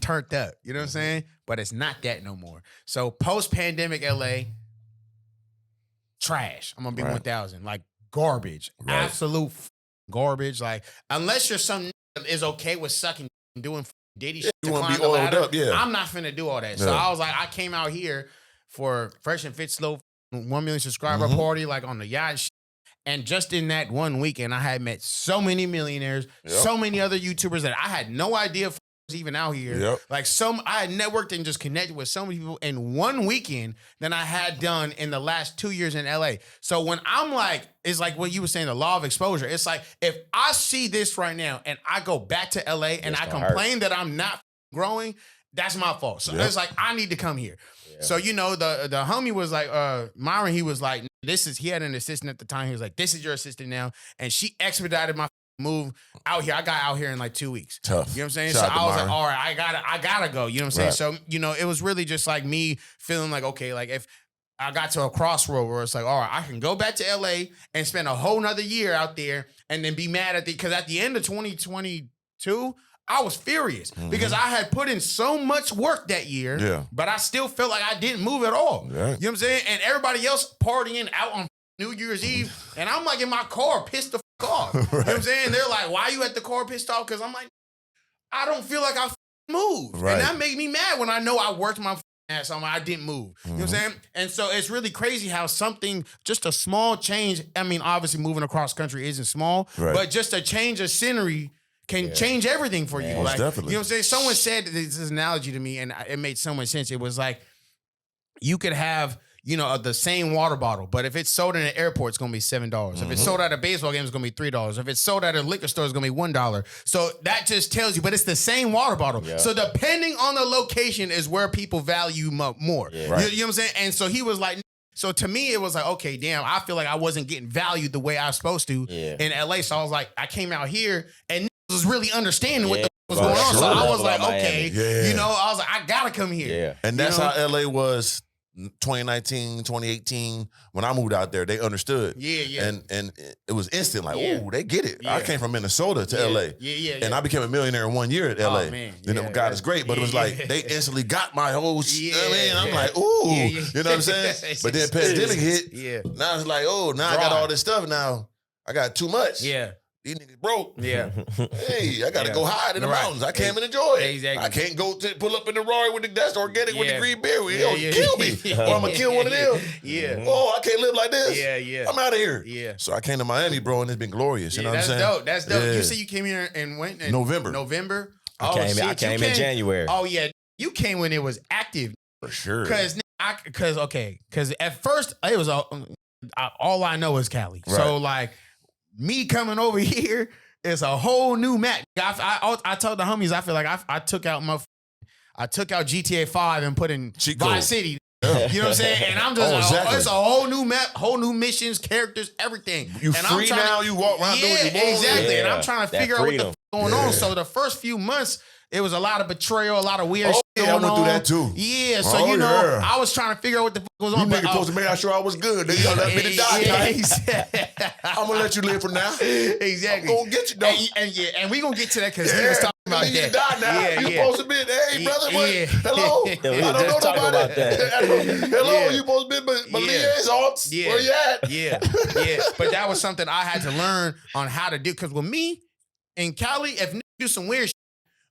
turned up. You know what I'm saying? But it's not that no more. So post-pandemic LA, trash. I'm gonna be Right. 1,000. Like garbage. Right. Absolute garbage. Like unless you're some that is okay with sucking and doing Diddy shit. you to wanna climb be the oiled ladder, up, yeah. I'm not finna do all that. So Yeah. I was like, I came out here for Fresh and Fit Slow 1 million subscriber party, like on the yacht and shit. And just in that one weekend, I had met so many millionaires, Yep. so many other YouTubers that I had no idea was even out here. Yep. Like I had networked and just connected with so many people in one weekend than I had done in the last 2 years in LA. So when I'm like, it's like what you were saying, the law of exposure. It's like if I see this right now and I go back to LA and It's I gonna complain that I'm not growing, that's my fault. So Yep. it's like I need to come here. Yeah. So you know, the homie was like, Myron, he was like, he had an assistant at the time. He was like, this is your assistant now. And she expedited my move out here. I got out here in like 2 weeks. Tough. You know what I'm saying? Shout So out to I was Myron. like, all right, I gotta go. You know what I'm saying? Right. So, you know, it was really just like me feeling like, okay, like if I got to a crossroad where it's like, all right, I can go back to LA and spend a whole nother year out there and then be mad because at the end of 2022, I was furious because I had put in so much work that year, Yeah. but I still felt like I didn't move at all. Yeah. You know what I'm saying? And everybody else partying out on New Year's Eve, and I'm like in my car pissed the fuck off. You know what I'm saying? They're like, why you at the car pissed off? Because I'm like, I don't feel like I moved. Right. And that made me mad when I know I worked my ass on. I didn't move. You know what I'm saying? And so it's really crazy how something, just a small change, I mean, obviously moving across country isn't small, Right. but just a change of scenery can change everything for you. Most Like, definitely. you know what I'm saying? Someone said this analogy to me and it made so much sense. It was like, you could have, you know, the same water bottle, but if it's sold in an airport, it's gonna be $7. If it's sold at a baseball game, it's gonna be $3. If it's sold at a liquor store, it's gonna be $1. So that just tells you, but it's the same water bottle. Yeah. So depending on the location is where people value more. Yeah. Right. You know what I'm saying? And so he was like, so to me, it was like, okay, damn, I feel like I wasn't getting valued the way I was supposed to in LA. So I was like, I came out here and was really understanding what the was going on. So I was like, okay, Yeah. you know, I was like, I gotta come here. Yeah. And that's You know? how LA was 2019, 2018. When I moved out there, they understood. Yeah, yeah. And it was instant, like, Yeah. oh, they get it. I Yeah. came from Minnesota to Yeah. LA. Yeah. And I became a millionaire in 1 year at LA. man. You know, Yeah, God yeah. is great, but it was Yeah. like they instantly got my whole Yeah. I mean, I'm like, ooh, Yeah, yeah. you know what I'm saying? But then pandemic hit. Yeah. Now it's like, oh, now I got Dry. all this stuff. Now I got too much. Yeah. These niggas broke. Yeah. Hey, I gotta Yeah. go hide in the Right. mountains. I can't even enjoy it. Exactly. I can't go to pull up in the Rari with that's organic with the Yeah. green beer. Yeah, It'll yeah. kill me. Or I'm gonna kill one of them. Yeah. Oh, I can't live like this. Yeah, yeah. I'm out of here. Yeah. So I came to Miami, bro, and it's been glorious. You know what I'm That's saying? dope. That's dope. Yeah. You said you came here and went in November. November. I came in January. Oh yeah, you came when it was active. For sure. Because at first it was all I know is Cali. Right. So like me coming over here is a whole new map. I told the homies I feel like I took out GTA 5 and put in Vice City. You know what I'm saying? And I'm just it's a whole new map, whole new missions, characters, everything. You and free now, you walk around doing what you want. Exactly. Yeah. And I'm trying to figure out what the going on. So the first few months, it was a lot of betrayal, a lot of weird shit going on. I went through that too. Yeah, so I was trying to figure out what the fuck was on. You niggas supposed to make sure I was good. They gonna let me to die. Exactly. I'm gonna let you live for now. Exactly. I'm gonna get you though. And we gonna get to that because he was talking about that. You die now. You supposed to be, hey brother, hello. I don't know talking about that. Hello, you supposed to be my liaisons. Where you at? Yeah. But that was something I had to learn on how to do. Because with me in Cali, if niggas do some weird shit,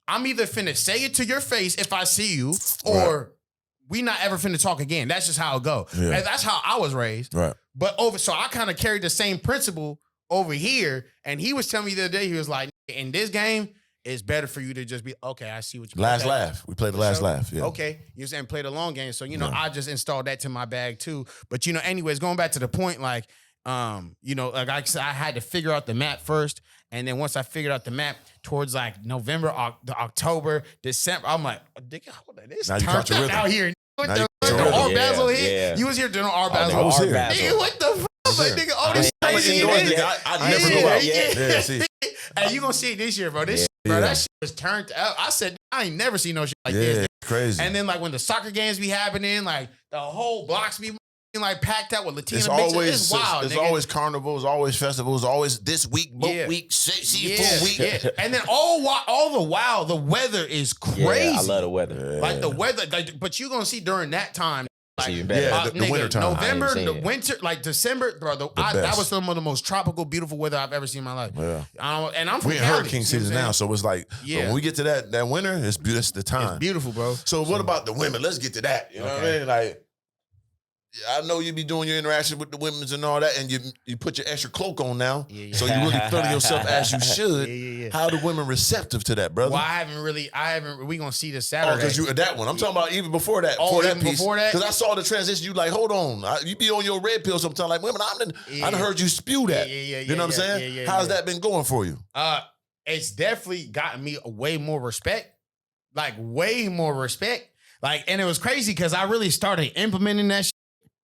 I'm either finna say it to your face if I see you, or we not ever finna talk again. That's just how it go. Yeah. And that's how I was raised. Right. So I kind of carried the same principle over here. And he was telling me the other day, he was like, in this game, it's better for you to just be, okay, I see what you Last laugh. We played the last laugh. Yeah. Okay. You're saying play the long game. So, I just installed that to my bag too. But, anyways, going back to the point, like, like I said, I had to figure out the map first. And then once I figured out the map towards like November, October, December, I'm like, hold on, this turned up out here. What the Art Basel here? You was here during Art Basel. I was here. Nigga, what the fuck? Like, nigga, all this crazy I never go out. Yeah, see. Hey, you gonna see it this year, bro. This shit, bro, that shit was turned up. I said, I ain't never seen no shit like this. Crazy. And then like when the soccer games be happening, like the whole blocks be like packed out with Latina it's bitches. It's wild. It's always carnivals, always festivals, always this week, boat week, seafood week. Yeah. And then all the while, the weather is crazy. Yeah, I love the weather. Like the weather, but you're gonna see during that time. Like, the winter time. November, the winter, like December, bro. That was some of the most tropical, beautiful weather I've ever seen in my life. Yeah. And I'm from we in Cali, hurricane season now, so it's like when we get to that winter, it's the time. It's beautiful, bro. So what about the women? Let's get to that. You know what I mean? Like, I know you be doing your interaction with the women's and all that, and you put your extra cloak on now, so you really feeling yourself as you should. How the women receptive to that, brother? Well, I haven't. We gonna see this Saturday. Because you that one. I'm talking about even before that. Oh, even before that. Because I saw the transition. You like, hold on. You be on your red pill sometimes. Like, women, I done heard you spew that. You know what I'm saying? How's that been going for you? It's definitely gotten me way more respect. Like way more respect. Like, and it was crazy because I really started implementing that shit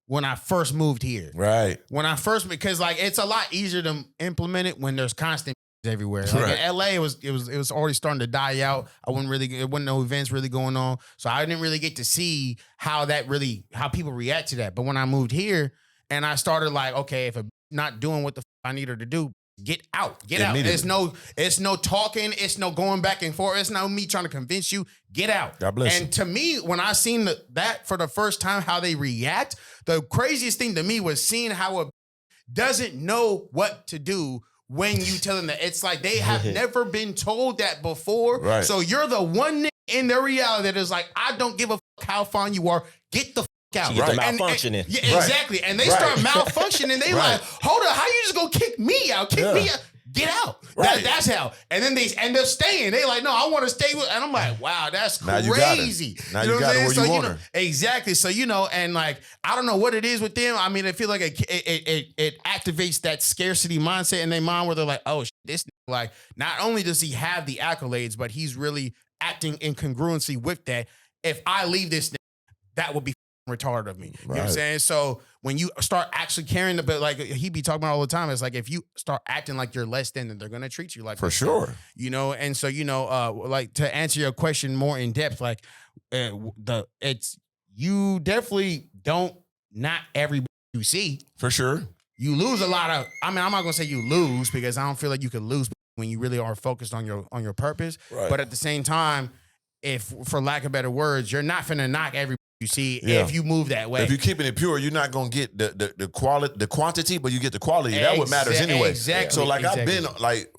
when I first moved here. Right. Because like it's a lot easier to implement it when there's constant everywhere. Like in LA, it was already starting to die out. It wasn't no events really going on. So I didn't really get to see how people react to that. But when I moved here and I started like, okay, if I'm not doing what the I need her to do, get out. It's no talking. It's no going back and forth. It's no me trying to convince you. Get out. God bless you. And to me, when I seen that for the first time, how they react, the craziest thing to me was seeing how a doesn't know what to do when you tell them that. It's like they have never been told that before. Right. So you're the one in their reality that is like, I don't give a fuck how fine you are. Get the out. So get the malfunctioning. Yeah, exactly. And they start malfunctioning. They like, hold on, how you just gonna kick me out? Kick me out. Get out. That's how. And then they end up staying. They like, no, I want to stay with. And I'm like, wow, that's crazy. Now you got her where you want her. Exactly. So and like, I don't know what it is with them. I mean, I feel like it activates that scarcity mindset in their mind where they're like, oh, this like, not only does he have the accolades, but he's really acting in congruency with that. If I leave this, that would be retarded of me. You know what I'm saying? So when you start actually carrying the, but like he be talking about all the time, it's like if you start acting like you're less than, then they're gonna treat you like for sure. And so like to answer your question more in depth, like you definitely don't, not everybody you see for sure. You lose a lot of. I mean, I'm not gonna say you lose because I don't feel like you could lose when you really are focused on your purpose. Right. But at the same time, if for lack of better words, you're not finna knock everybody you see if you move that way. If you're keeping it pure, you're not gonna get the quality, the quantity, but you get the quality. That's what matters anyway. Exactly. So like I've been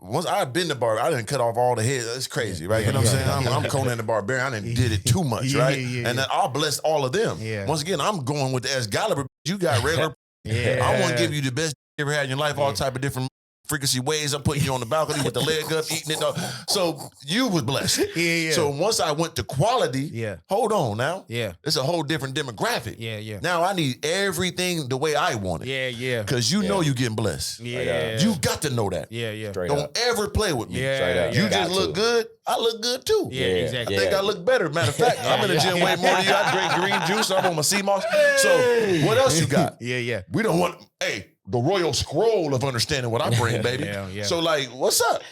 once I've been to barber, I didn't cut off all the heads. That's crazy, right? You know what I'm saying? I'm Conan the Barbarian. I didn't did it too much, right? And then I'll bless all of them. Yeah. Once again, I'm going with the Excalibur. You got regular. I want to give you the best you ever had in your life. All type of different frequency waves. I'm putting you on the balcony with the leg up, eating it. So you was blessed. Yeah. So once I went to quality, hold on now. Yeah. It's a whole different demographic. Yeah. Now I need everything the way I want it. Yeah. Because you know you getting blessed. Yeah. You got to know that. Yeah. Don't ever play with me. Yeah. You just look good. I look good too. Yeah, exactly. I think I look better. Matter of fact, I'm in the gym way more than you. I drink green juice. I'm on my sea moss. So what else you got? Yeah. We don't want, the royal scroll of understanding what I bring, baby. Yeah. So like, what's up?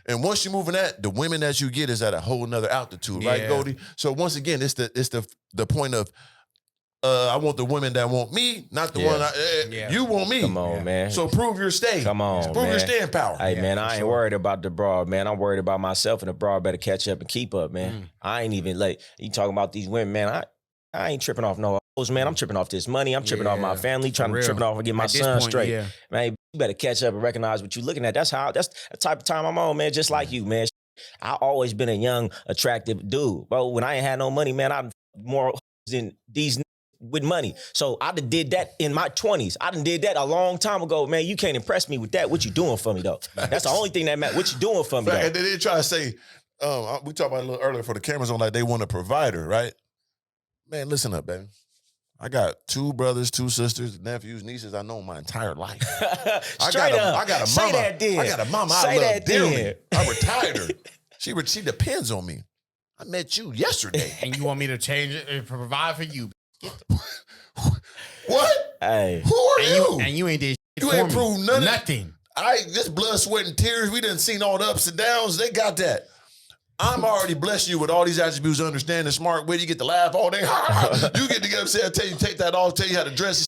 And once you move in that, the women that you get is at a whole nother altitude, right, Goldie? So once again, it's the point of I want the women that want me, not the one you want me. Come on, man. So prove your staying. Come on, prove man. your staying power. Hey, man, I ain't worried about the broad, man. I'm worried about myself, and the broad better catch up and keep up, man. I ain't even like you talking about these women, man. I ain't tripping off no hoes, man. I'm tripping off this money. I'm tripping off my family, tripping off and get my son straight. Man, you better catch up and recognize what you're looking at. That's the type of time I'm on, man. Just like you, man. I always been a young, attractive dude. But when I ain't had no money, man, I'm more than these with money. So I done did that in my 20s. I done did that a long time ago. Man, you can't impress me with that. What you doing for me, though? That's the only thing that matters. What you doing for me, though? And they try to say, we talked about it a little earlier for the cameras on, like they want a provider, right? Man, listen up, baby. I got 2 brothers, 2 sisters, nephews, nieces I know my entire life. I got a mama. Say that then. I got a mama Say I love that dearly. then. I retired her. She depends on me. I met you yesterday. And you want me to change it and provide for you? What? Hey. Who are you? And you ain't did shit You for ain't me. proved Nothing. This blood, sweat, and tears, we done seen all the ups and downs. They got that. I'm already blessed you with all these attributes, understanding, smart, where you get to laugh all day. You get to get upset, tell you, take that off, tell you how to dress.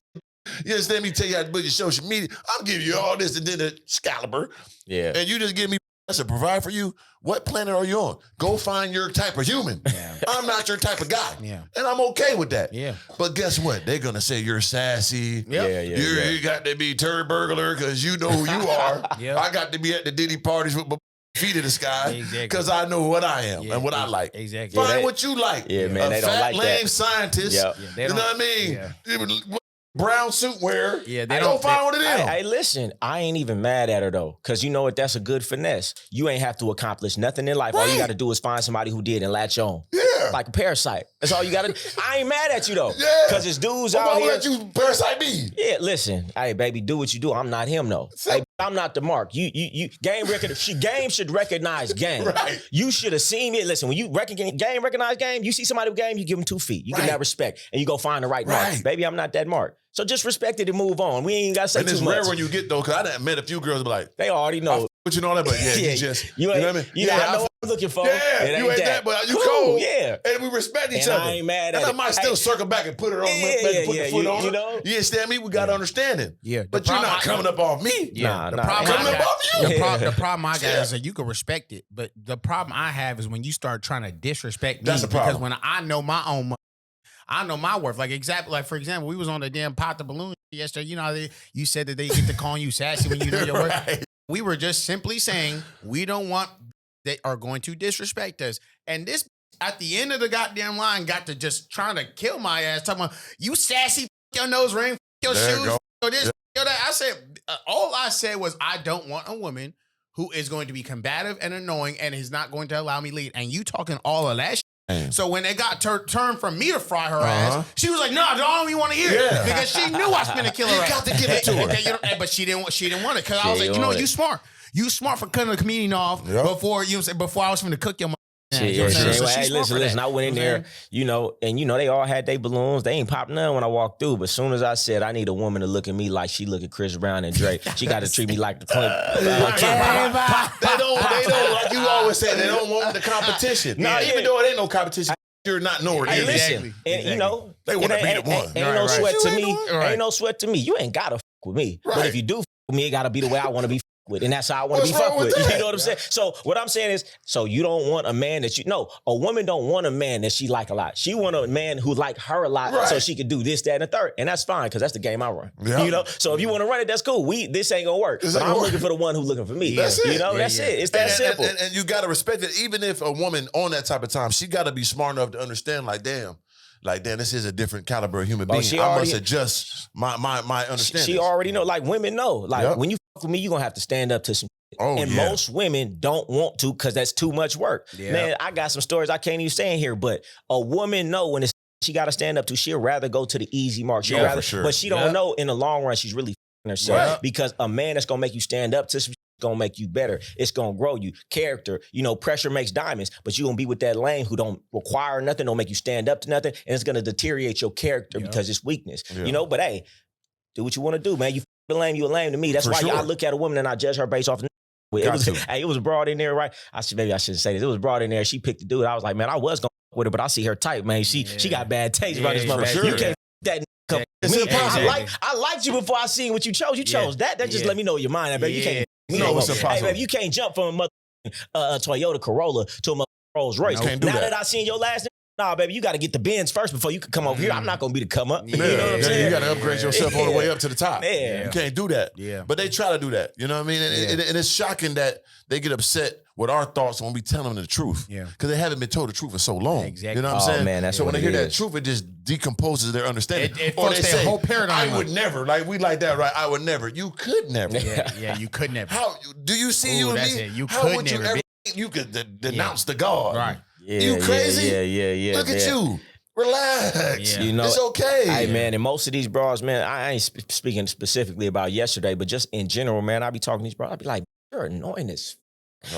You understand me? Tell you how to build your social media. I'm giving you all this and then the Excalibur. Yeah. And you just give me to provide for you. What planet are you on? Go find your type of human. Yeah. I'm not your type of guy. Yeah. And I'm okay with that. Yeah. But guess what? They're going to say you're sassy. Yep. You got to be turd burglar because you know who you are. Yep. I got to be at the Diddy parties with my feet in the sky because I know what I am and what I like. Exactly. Find what you like. Yeah, man, they a don't fat, like lame that. scientist. Yep. They You know don't- what I mean? Brown suit wearer. Yeah, they don't find what it is. Hey, listen, I ain't even mad at her, though, because you know what? That's a good finesse. You ain't have to accomplish nothing in life. All you got to do is find somebody who did and latch on. Yeah. Like a parasite. That's all you got to do. I ain't mad at you, though. Yeah. Because it's dudes Why out would here. let you parasite me? Yeah, listen. Hey, baby, do what you do. I'm not him, though. Hey, I'm not the mark. Game should recognize game. Right. You should have seen me. Listen, when you recognize game, you see somebody with game, you give them 2 feet. You give them that respect, and you go find the right mark. Baby, I'm not that mark. So just respect it and move on. We ain't got to say And too it's much. rare when you get, though, because I done met a few girls that be like, They already know. but you know that, but you just, you know what I mean? You know, I know what I'm looking for. Yeah, It you ain't that, but you cold. Yeah. And we respect each And other. I ain't mad at and it. I might still circle back and put her on, put the foot on her. You know? You understand me? We got understanding. Yeah. But you're not coming up off me. Nah, the nah. problem Coming I up got- off you. The problem I got is that you can respect it, but the problem I have is when you start trying to disrespect me. That's the problem. Because when I know my own money, I know my worth. Like for example, we was on the damn Pop the Balloon yesterday. You know how you said that they get to call you sassy when you know your worth. Right. We were just simply saying we don't want they are going to disrespect us. And this at the end of the goddamn line got to just trying to kill my ass. Talking about you sassy, your nose ring, your There you shoes, go. this, that. I said all I said was I don't want a woman who is going to be combative and annoying and is not going to allow me lead. And you talking all of that shit. So when they got turned from me to fry her ass, she was like, "No, I don't even want to hear it," because she knew I was gonna kill her. You got to give it to her. But she didn't want it because I was like, you know, you smart. You smart for cutting the comedian off before before I was going to cook your. Hey, listen, I went in there, and they all had their balloons. They ain't popped none when I walked through. But as soon as I said, I need a woman to look at me like she look at Chris Brown and Drake, she got to treat me like the Clint. They don't, like you always say, they don't want the competition. Even though it ain't no competition, you're not knowing it. Hey, listen, and they want to be the one. Ain't no sweat to me. Ain't no sweat to me. You ain't got to fuck with me. But if you do fuck with me, it got to be the way I want to be with, and that's how I want to be fucked with. You know what I'm saying? So what I'm saying is, so you don't want a man that a woman don't want a man that she like a lot. She want a man who like her a lot, so she can do this, that, and the third, and that's fine because that's the game I run. Yeah. So if you want to run it, that's cool. This ain't gonna work. But I'm looking for the one who's looking for me. That's it. That's it. It's that simple. And you gotta respect it. Even if a woman on that type of time, she gotta be smart enough to understand. Like, damn, this is a different caliber of human being. I must adjust my understanding. She already know. Like women know. Like when you with me, you're gonna have to stand up to some. Oh, And most women don't want to because that's too much work. Yeah. Man, I got some stories I can't even say in here, but a woman know when it's she got to stand up to, she'll rather go to the easy mark. She'll rather, for sure. But she don't know in the long run she's really f***ing herself because a man that's gonna make you stand up to some gonna make you better. It's gonna grow you. Character, pressure makes diamonds, but you're gonna be with that lame who don't require nothing, don't make you stand up to nothing, and it's gonna deteriorate your character because it's weakness. But hey, do what you want to do, man. You the lame, you a lame to me. That's why I look at a woman and I judge her based off. It was broad in there, right? Maybe I shouldn't say this. It was broad in there. She picked the dude. I was like, man, I was going with her, but I see her type, man. She got bad taste about this mother. Sure. You can't that come. I liked you before I seen what you chose. You chose that. That just let me know your mind. Baby, you can't. It's impossible. Hey, baby, you can't jump from a mother Toyota Corolla to a mother Rolls Royce. No, can't do now that I seen your last. Nah, baby, you got to get the Benz first before you can come over here. I'm not going to be the come up. You know what I'm saying? You got to upgrade yourself all the way up to the top. Yeah. You can't do that. Yeah. But they try to do that. You know what I mean? And it's shocking that they get upset with our thoughts when we tell them the truth. Yeah. Because they haven't been told the truth for so long. Exactly. You know what I'm saying? Man, that's so when what they hear it that is. truth, it just decomposes their understanding. Or they say, whole paradigm. I would never. Like, we like that, right? I would never. You could never. Yeah, you could never. How do you see you and that's me? it. You How could would never you ever be- you could denounce the God? Right. You crazy? Yeah. Look at you. Relax. Yeah. It's okay. Hey, man, and most of these bras, man, I ain't speaking specifically about yesterday, but just in general, man, I be talking to these bras. I be like, you're annoying as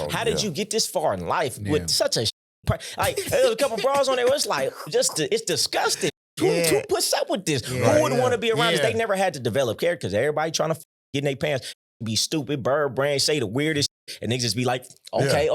How did you get this far in life with such a like? There's a couple bras on there. Where it's like it's disgusting. Who puts up with this? Who would want to be around this? They never had to develop character because everybody trying to get in their pants, be stupid, bird brain, say the weirdest, and they just be like, okay.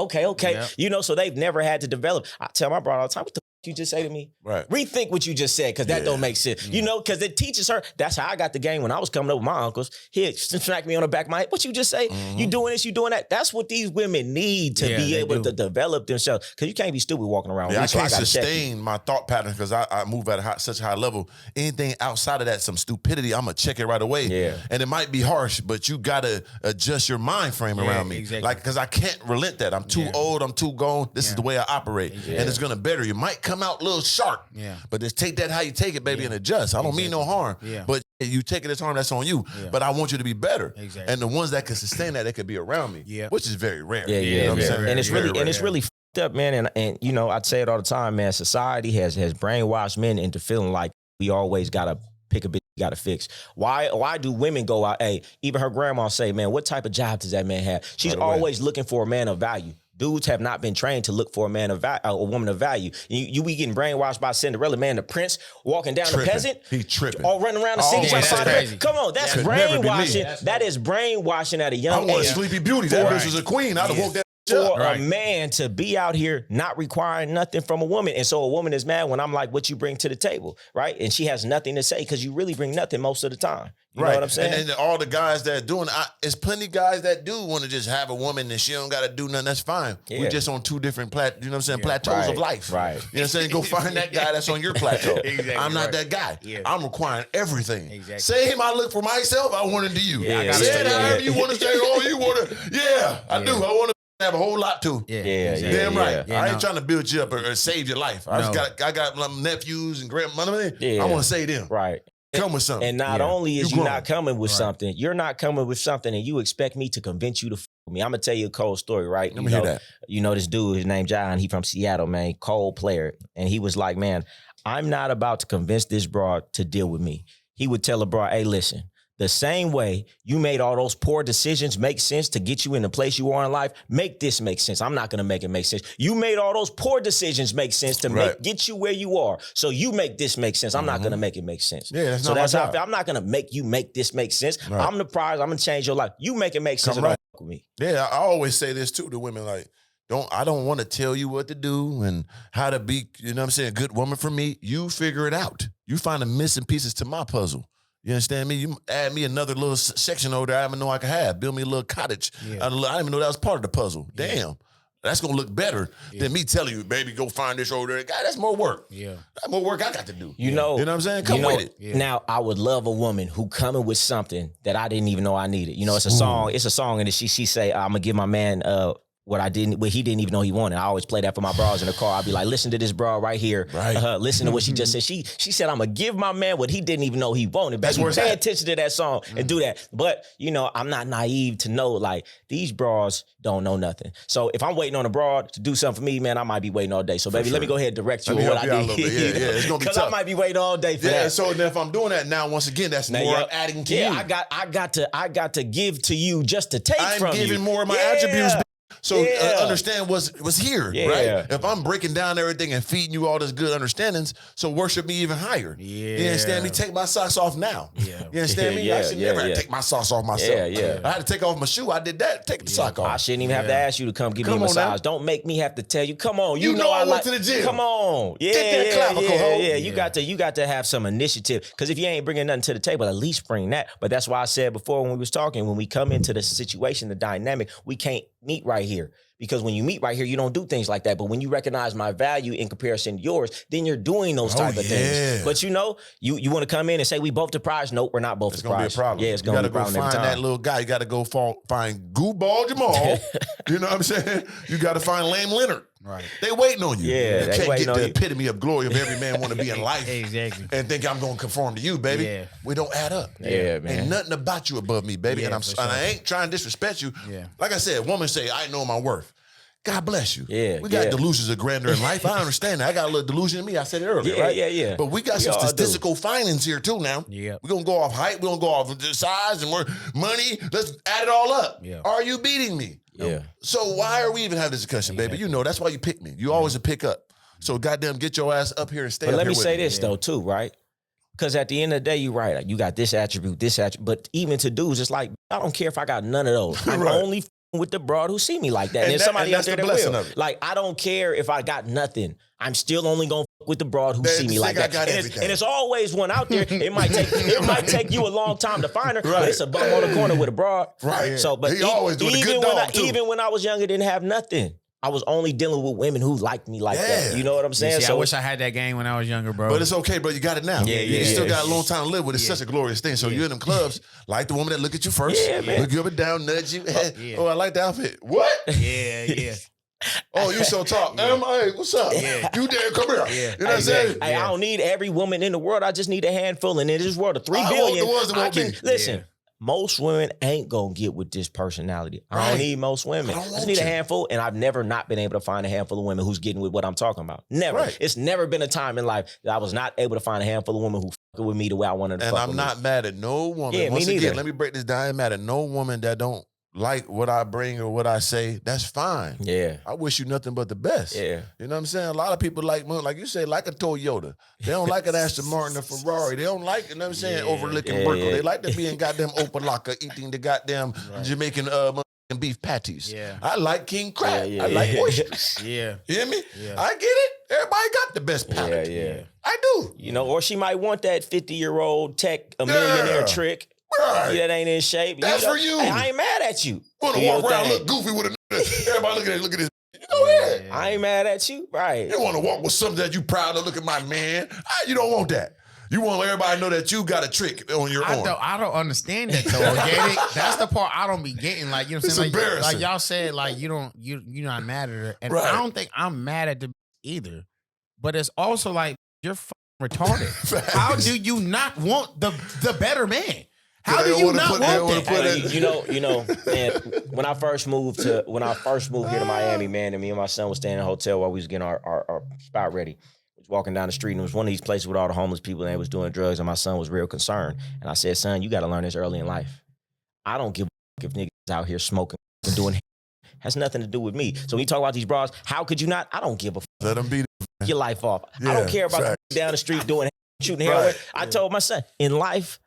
Yeah. So they've never had to develop. I tell my bro all the time, what the you just say to me? Right. Rethink what you just said, because that don't make sense. Because it teaches her. That's how I got the game when I was coming up with my uncles. He'd smack me on the back of my head. What you just say? You doing this, you doing that. That's what these women need to be able to develop themselves. Because you can't be stupid walking around. I can't sustain my thought pattern because I move at such a high level. Anything outside of that, some stupidity, I'm going to check it right away. Yeah. And it might be harsh, but you got to adjust your mind frame around me. Exactly. Like, because I can't relent that. I'm too old. I'm too gone. This is the way I operate. And it's going to better you. Might come out a little sharp. Yeah. But just take that how you take it, baby, and adjust. I don't mean no harm. Yeah. But you take it as harm, that's on you. Yeah. But I want you to be better. Exactly. And the ones that can sustain that, they could be around me. Yeah. Which is very rare. Yeah. You know what I'm saying? And it's really f***ed up, man. And I'd say it all the time, man. Society has brainwashed men into feeling like we always gotta pick a bitch you gotta fix. Why do women go out? Hey, even her grandma say, man, what type of job does that man have? She's always looking for a man of value. Dudes have not been trained to look for a man of a woman of value. You be getting brainwashed by Cinderella, man. The prince walking down the peasant, he tripping, all running around the city trying to find a man. Come on, that's brainwashing. That is brainwashing at a young age. I want Sleepy Beauty. That bitch was a queen. I'd have woke that for a man to be out here not requiring nothing from a woman. And so a woman is mad when I'm like, what you bring to the table, right? And she has nothing to say because you really bring nothing most of the time. You know what I'm saying? And then all the guys that are doing, there's plenty of guys that do want to just have a woman and she don't got to do nothing. That's fine. Yeah. We're just on two different plateaus of life. Right. You know what I'm saying? Go find that guy that's on your plateau. Exactly, I'm not that guy. Yeah. I'm requiring everything. Exactly. Same I look for myself, I want it to you. Yeah, say it however you want to say, oh, you want to. Yeah, I do. I want to have a whole lot too. Damn right. Yeah, I ain't trying to build you up or save your life. I got nephews and grandmother. I want to save them. Right. Come with something. And not only is you not coming with Right. something, you're not coming with something and you expect me to convince you to f with me. I'm going to tell you a cold story, right? Let me hear that. You know this dude, his name G.A.N.G, he from Seattle, man, cold player. And he was like, man, I'm not about to convince this broad to deal with me. He would tell a broad, hey, listen, the same way you made all those poor decisions make sense to get you in the place you are in life, make this make sense. I'm not going to make it make sense. You made all those poor decisions make sense to get you where you are. So you make this make sense. I'm not going to make it make sense. Yeah, that's so not that's my how I job. feel. I'm not going to make you make this make sense. Right. I'm the prize. I'm going to change your life. You make it make sense. Come Don't right. fuck with me. Yeah, I always say this too to women, like, I don't want to tell you what to do and how to be, you know what I'm saying, a good woman for me. You figure it out. You find the missing pieces to my puzzle. You understand me? You add me another little section over there I didn't even know I could have. Build me a little cottage. Yeah. I didn't even know that was part of the puzzle. Damn. That's going to look better than me telling you, baby, go find this over there. God, that's more work. Yeah. That's more work I got to do. You know what I'm saying? Come with it. Yeah. Now, I would love a woman who coming with something that I didn't even know I needed. You know, it's a song. It's a song, and she say, "I'm gonna give my man what he didn't even know he wanted. I always play that for my bras in the car. I'll be like, listen to this bra right here. Right. Listen to what she just said. She said, I'm going to give my man what he didn't even know he wanted. That's Baby, where it's pay at. attention to that song and do that. But, you know, I'm not naive to know, like, these bras don't know nothing. So if I'm waiting on a broad to do something for me, man, I might be waiting all day. So, baby, let me go ahead and direct you on what I Yeah, need. it's going to be tough. Because I might be waiting all day for that. Yeah, so then if I'm doing that now, once again, that's more I'm adding to you. I got to give to you just to take from you. I'm giving more of my attributes. So understand what's here, right? If I'm breaking down everything and feeding you all this good understandings, so worship me even higher. You understand me? Take my socks off now. You understand me? I should never have to take my socks off myself. I had to take off my shoe. I did that. Take the sock off. I shouldn't even have to ask you to come give me a massage. Don't make me have to tell you. Come on. You know I went to the gym. Come on. Get that clavicle, ho. You got to have some initiative. Because if you ain't bringing nothing to the table, at least bring that. But that's why I said before when we was talking, when we come into the situation, the dynamic, we can't meet right here. Because when you meet right here, you don't do things like that. But when you recognize my value in comparison to yours, then you're doing those type of things. But you know, you want to come in and say we both the prize. Nope, we're not both the prize. It's going to be a problem. Yeah, it's going to be a problem every time. You got to go find that little guy. You got to go find Gooball Jamal. You know what I'm saying? You got to find Lame Leonard. Right. They waiting on you. Yeah, you can't get the epitome of glory of every man want to be in life. Exactly. And think I'm going to conform to you, baby. Yeah. We don't add up. Yeah, man. Ain't nothing about you above me, baby. And I ain't trying to disrespect you. Yeah. Like I said, women say, I know my worth. God bless you. Yeah, we got delusions of grandeur in life. I understand that. I got a little delusion in me. I said it earlier, right? Yeah. But we got some statistical findings here too now. Yeah. We're going to go off height. We're going to go off size and money. Let's add it all up. Yeah. Are you beating me? Yeah. So why are we even having this discussion, baby? You know, that's why you pick me. You always a pick up. So goddamn, get your ass up here and stay up here. But let me say this though too, right? Because at the end of the day, you're right. You got this attribute. But even to dudes, it's like, I don't care if I got none of those. I'm only with the broad who see me like that. And there's somebody out there that will. Like, I don't care if I got nothing. I'm still only gonna with the broad who see me like that. And it's always one out there. It might take you a long time to find her, but it's a bum on the corner with a broad. Right. So, but he always doing a good dog too. Even when I was younger, didn't have nothing. I was only dealing with women who liked me like that. You know what I'm saying? I wish I had that game when I was younger, bro. But it's okay, bro. You got it now. You still got a long time to live with. It's such a glorious thing. So you're in them clubs, like the woman that look at you first, look you up and down, nudge you. Oh, I like the outfit. What? Yeah. Oh, you so talk. Hey, what's up? You there? Come here. You know what I'm saying? I don't need every woman in the world. I just need a handful. And in this world of 3 billion, I can listen. Most women ain't gonna get with this personality. I don't need most women. I just need a handful, and I've never not been able to find a handful of women who's getting with what I'm talking about. Never. It's never been a time in life that I was not able to find a handful of women who fucking with me the way I wanted to fuck with me. And I'm not mad at no woman. Yeah, Once me neither. again, let me break this down. I'm mad at no woman that don't like what I bring or what I say. That's fine. Yeah. I wish you nothing but the best. Yeah. You know what I'm saying? A lot of people like you say, like a Toyota. They don't like an Aston Martin or Ferrari. They don't like, you know what I'm saying, overlooking Berkeley. They like to be in goddamn Opalaka eating the goddamn Jamaican beef patties. I like king crab. I like oysters. You hear me? I get it. Everybody got the best palate. I do. You know, or she might want that 50-year-old tech, a millionaire trick. Right. That ain't in shape. That's for you. Hey, I ain't mad at you. Want to walk around look goofy with a everybody look at this. Go ahead. I ain't mad at you. Right. You want to walk with something that you proud of. Look at my man. You don't want that. You want everybody to know that you got a trick on your arm. I don't understand that though. Organic. That's the part I don't be getting. Like, you know what I'm saying? It's embarrassing. Like y'all said, like you're not mad at her. And I don't think I'm mad at the either. But it's also like you're retarded. How do you not want the better man? How do you not want that? You know, man, when I first moved here to Miami, man, and me and my son was staying in a hotel while we was getting our spot ready. We was walking down the street, and it was one of these places with all the homeless people, and they was doing drugs, and my son was real concerned. And I said, son, you got to learn this early in life. I don't give a fuck if niggas out here smoking and doing has nothing to do with me. So when you talk about these bras, how could you not? I don't give a fuck. Let them beat your life off. I don't care about down the street doing shooting heroin. I told my son, in life,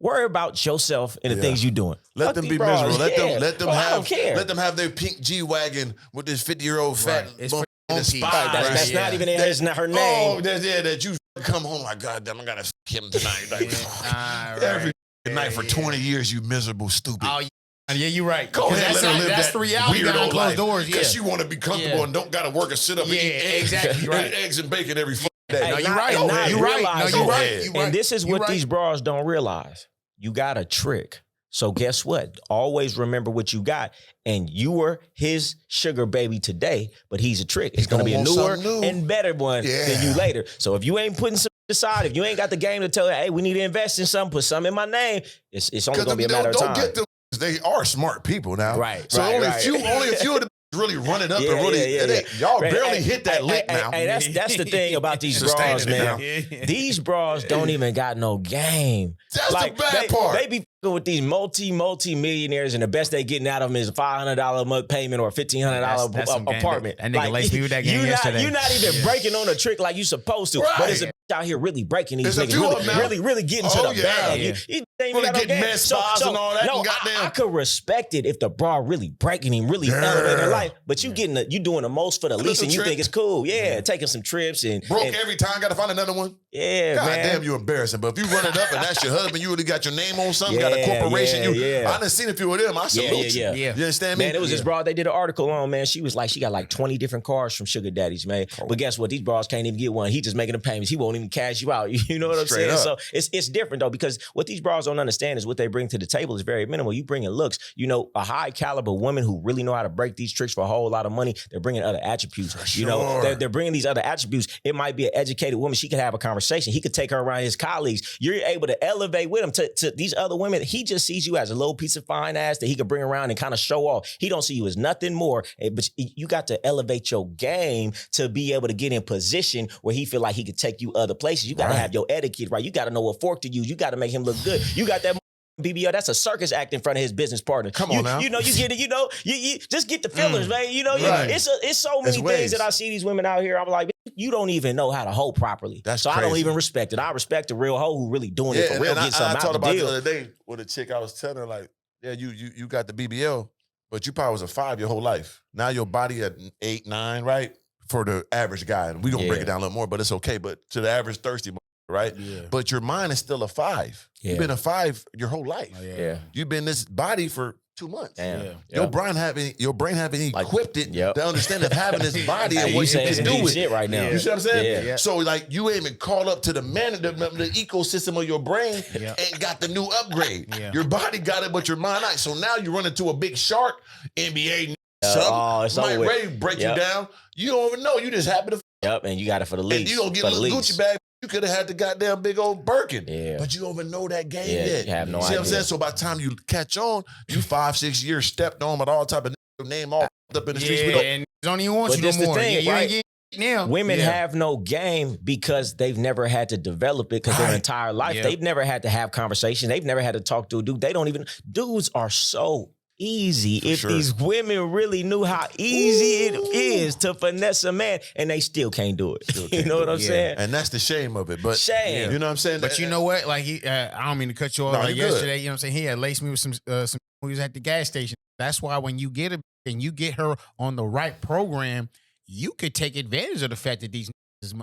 worry about yourself and the things you're doing. Let them be bras. miserable. Let them I don't care. Let them have their pink G-Wagon with this 50-year-old fat bum in the spot. That's not even her name. Oh, that you come home like, God damn, I gotta f him tonight. Like, every night for 20 years, you miserable, stupid. Oh, yeah, you're right. Go ahead, let her live that's the reality behind closed doors. Because she want to be comfortable and don't gotta work and sit up and eat eggs, eggs and bacon every day. Hey, no, you're right. You're right. And this is what these bras don't realize. You got a trick. So guess what? Always remember what you got. And you were his sugar baby today, but he's a trick. It's going to be a newer and better one than you later. So if you ain't putting some aside, if you ain't got the game to tell you, hey, we need to invest in something, put something in my name, it's only going to be a matter of time. Don't get them. They are smart people now. Right. So only a few of them really run it up and really, y'all barely hit that lick now. Hey, that's the thing about these bras, man. These bras don't even got no game. That's the bad part. They be with these multi-millionaires, and the best they getting out of them is a $500 a month payment or a $1,500 apartment. That nigga laced me with that game yesterday. You're not even breaking on a trick like you supposed to. But it's a out here really breaking these niggas, really getting to the bag. He really getting med spas and all that. No, I could respect it if the bra really breaking him, really elevating their life. But you doing the most for the least, and you think it's cool. Yeah, taking some trips and broke every time. Got to find another one. Yeah, God man. damn, you embarrassing. But if you run it up and that's your husband, you really got your name on something. Got a corporation. I done seen a few of them. I salute you. You understand me? Man, it was this broad they did an article on, man. She was like, she got like 20 different cars from sugar daddies, man. But guess what? These bras can't even get one. He just making the payments. He won't even cash you out. You know what I'm saying? So it's different though, because what these bras don't understand is what they bring to the table is very minimal. You bringing looks. You know, a high caliber woman who really know how to break these tricks for a whole lot of money. They're bringing other attributes. You know, they're bringing these other attributes. It might be an educated woman. She could have a conversation. He could take her around his colleagues. You're able to elevate with him to these other women. He just sees you as a little piece of fine ass that he could bring around and kind of show off. He don't see you as nothing more. But you got to elevate your game to be able to get in position where he feel like he could take you other places. You got to have your etiquette right. You got to know what fork to use. You got to make him look good. You got that BBO, that's a circus act in front of his business partner. Come on now. You know, you get it, you just get the fillers, man. You know, it's so many things that I see these women out here. I'm like, you don't even know how to hoe properly. That's so crazy. I don't even respect it. I respect the real hoe who really doing it for real. I talked about the other day with a chick. I was telling her, like, yeah, you got the BBL, but you probably was a 5 your whole life. Now your body at 8, 9, right? For the average guy. And we're going to break it down a little more, but it's okay. But to the average thirsty, right? Yeah. But your mind is still a 5. Yeah. You've been a 5 your whole life. Oh, yeah. You've been this body for 2 months. Damn. Yeah. Your brain haven't equipped it to understand of having this body and what you can do with it right now. You see what I'm saying? Yeah. So like you ain't even caught up to the ecosystem of your brain and got the new upgrade. Yeah. Your body got it, but your mind not. So now you run into a big shark, NBA, might ready to break you down. You don't even know. You just happen to. Yep, and you got it for the league. And you gonna get a little Gucci bag. You could have had the goddamn big old Birkin. Yeah. But you don't even know that game yet. You have no idea. See what I'm saying? So by the time you catch on, you 5, 6 years stepped on with all type of name all up in the streets. And don't even want you no more. The thing, you ain't getting now. Women have no game because they've never had to develop it because their entire life. They've never had to have conversations. They've never had to talk to a dude. Dudes are so easy. If these women really knew how easy it is to finesse a man, and they still can't do it. You know what I'm saying? And that's the shame of it. But shame. You know what I'm saying? But you know what? Like I don't mean to cut you off. Like yesterday, you know what I'm saying? He had laced me with some he was at the gas station. That's why when you get and you get her on the right program, you could take advantage of the fact that these is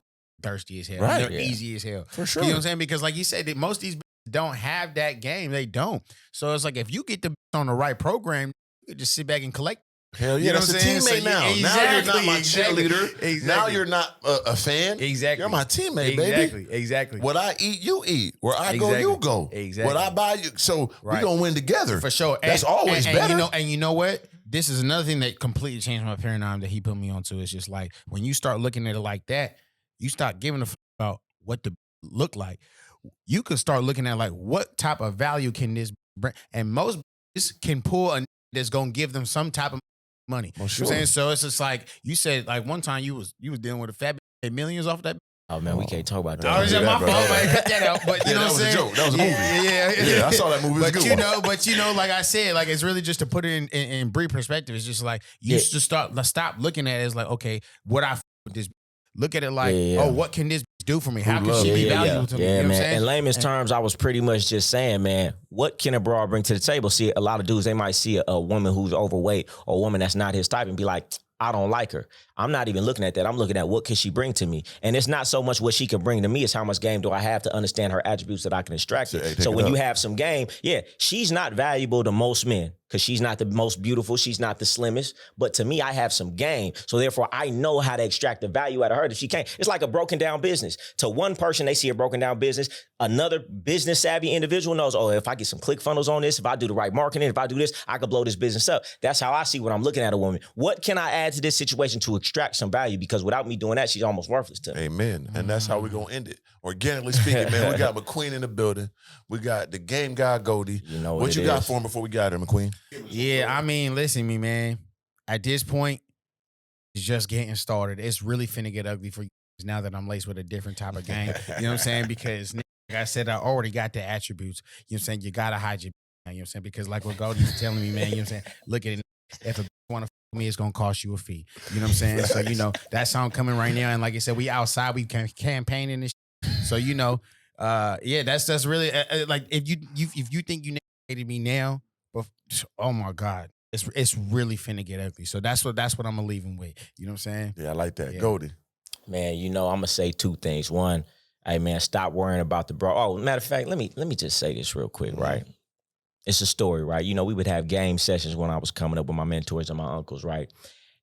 thirsty as hell. Right. They're easy as hell. For sure. You know what I'm saying? Because like you said, that most of these don't have that game. They don't. So it's like if you get the on the right program, you can just sit back and collect. Hell yeah, that's a teammate now. Exactly, now you're not my cheerleader. Exactly. Now you're not a fan. Exactly. You're my teammate, baby. Exactly. What I eat, you eat. Where I go, you go. Exactly. What I buy, you. So we're going to win together. For sure. That's always better. You know what? This is another thing that completely changed my paradigm that he put me onto. It's just like when you start looking at it like that, you start giving a fuck about what the look like. You could start looking at like what type of value can this bring, and most can pull a that's gonna give them some type of money. Well, sure. You know what I'm saying? So it's just like you said, like one time you was dealing with a fat millions off that. Oh man, we can't talk about that. Oh, it's my fault. I cut that out. But you know what I'm saying? That was a joke. That was a movie. Yeah, I saw that movie. But you know, like I said, like it's really just to put it in brief perspective. It's just like you should stop looking at it as like, okay, what I with this. Look at it like, oh, what can this do for me? How can she be valuable to me? Yeah, you know man. In layman's terms, I was pretty much just saying, man, what can a broad bring to the table? See, a lot of dudes, they might see a woman who's overweight or a woman that's not his type and be like, I don't like her. I'm not even looking at that. I'm looking at what can she bring to me? And it's not so much what she can bring to me, it's how much game do I have to understand her attributes that I can extract it. So when you have some game, she's not valuable to most men. because she's not the most beautiful. She's not the slimmest. But to me, I have some game. So therefore, I know how to extract the value out of her that she can't. It's like a broken down business. To one person, they see a broken down business. Another business savvy individual knows, oh, if I get some click funnels on this, if I do the right marketing, if I do this, I could blow this business up. That's how I see when I'm looking at a woman. What can I add to this situation to extract some value? Because without me doing that, she's almost worthless to me. Amen. And that's how we're going to end it. Organically speaking, man, we got McQueen in the building. We got the game guy, Goldie. You know what you got is. for him before we got her, McQueen? Yeah, I mean, listen to me, man. At this point, it's just getting started. It's really finna get ugly for you now that I'm laced with a different type of game. You know what I'm saying? Because, like I said, I already got the attributes. You know what I'm saying? You got to hide your, you know what I'm saying? Because like what Goldie's telling me, man, you know what I'm saying? Look at it. If a want to me, it's going to cost you a fee. You know what I'm saying? So, you know, that's how I'm coming right now. And like I said, we outside, we campaigning and shit. So, you know, yeah, that's really like if you think you negated me now, but oh my God, it's really finna get ugly. So that's what I'm gonna leave him with. You know what I'm saying? Yeah, I like that. Yeah. Goldie. Man, you know, I'm gonna say two things. One, hey man, stop worrying about the bra. Oh, matter of fact, let me just say this real quick, right? It's a story, right? You know, we would have game sessions when I was coming up with my mentors and my uncles, right?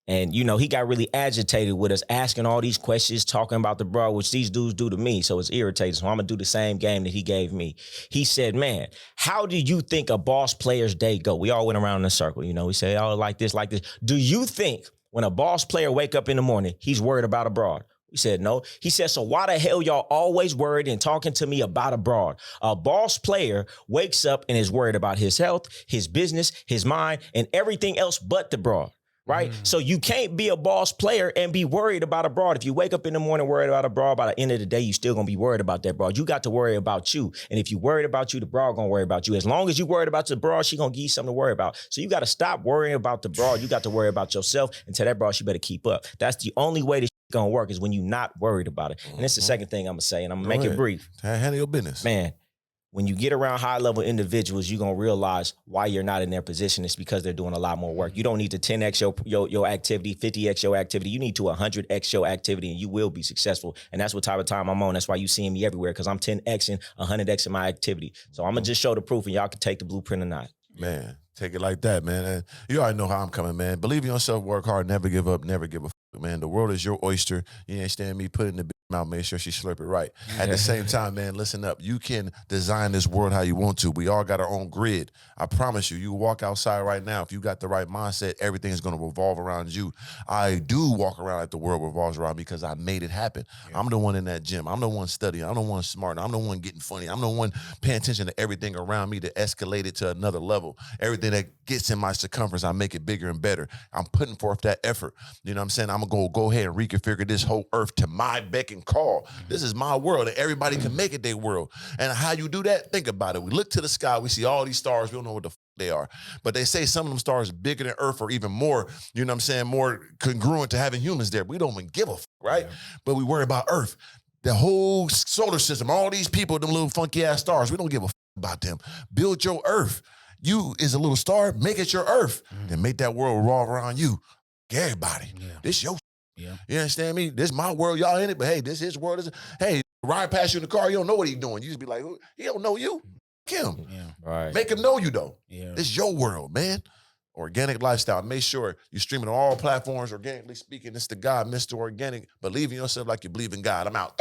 And, you know, he got really agitated with us asking all these questions, talking about the bra, which these dudes do to me. So it's irritating. So I'm going to do the same game that he gave me. He said, man, how do you think a boss player's day go? We all went around in a circle. You know, we say, oh, like this, like this. Do you think when a boss player wake up in the morning, he's worried about a broad? We said, no. He said, so why the hell y'all always worried and talking to me about a broad? A boss player wakes up and is worried about his health, his business, his mind, and everything else but the broad. Right? So you can't be a boss player and be worried about a broad. If you wake up in the morning worried about a broad, by the end of the day, you still gonna be worried about that broad. You got to worry about you. And if you worried about you, the broad gonna worry about you. As long as you worried about the broad, she gonna give you something to worry about. So you got to stop worrying about the broad. You got to worry about yourself and tell that broad she better keep up. That's the only way this gonna work is when you're not worried about it. And it's the second thing I'm gonna say, and I'm gonna make it brief. Handle your business. Man, when you get around high-level individuals, you're going to realize why you're not in their position. It's because they're doing a lot more work. You don't need to 10x your activity, 50x your activity. You need to 100x your activity, and you will be successful. And that's what type of time I'm on. That's why you seeing me everywhere, because I'm 10xing, 100xing my activity. So I'm going to just show the proof, and y'all can take the blueprint or not. Man, take it like that, man. And you already know how I'm coming, man. Believe in yourself, work hard, never give up, never give a fuck, man. The world is your oyster. You ain't stand me, put it in the mouth, make sure she slurp it right. At the same time, man, listen up. You can design this world how you want to. We all got our own grid. I promise you, you walk outside right now, if you got the right mindset, everything is going to revolve around you. I do walk around like the world revolves around me because I made it happen. Yeah. I'm the one in that gym. I'm the one studying. I'm the one smart. I'm the one getting funny. I'm the one paying attention to everything around me to escalate it to another level. Everything that gets in my circumference, I make it bigger and better. I'm putting forth that effort. You know what I'm saying? I'm going to go ahead and reconfigure this whole earth to my beck and call. This is my world, and everybody can make it their world. And how you do that? Think about it. We look to the sky, we see all these stars, we don't know what the they are. But they say some of them stars bigger than Earth or even more, you know what I'm saying, more congruent to having humans there. We don't even give a right? Yeah. But we worry about Earth. The whole solar system, all these people, them little funky ass stars, we don't give a about them. Build your Earth. You is a little star, make it your Earth. Then make that world revolve around you. Everybody. Yeah. This your yeah. You understand me? This my world, y'all in it, but hey, this his world. Hey, ride past you in the car, you don't know what he's doing. You just be like, he don't know you. Him. Yeah. Right. Make him know you though. Yeah. This is your world, man. Organic lifestyle. Make sure you stream it on all platforms, organically speaking. It's the God, Mr. Organic. Believe in yourself like you believe in God. I'm out.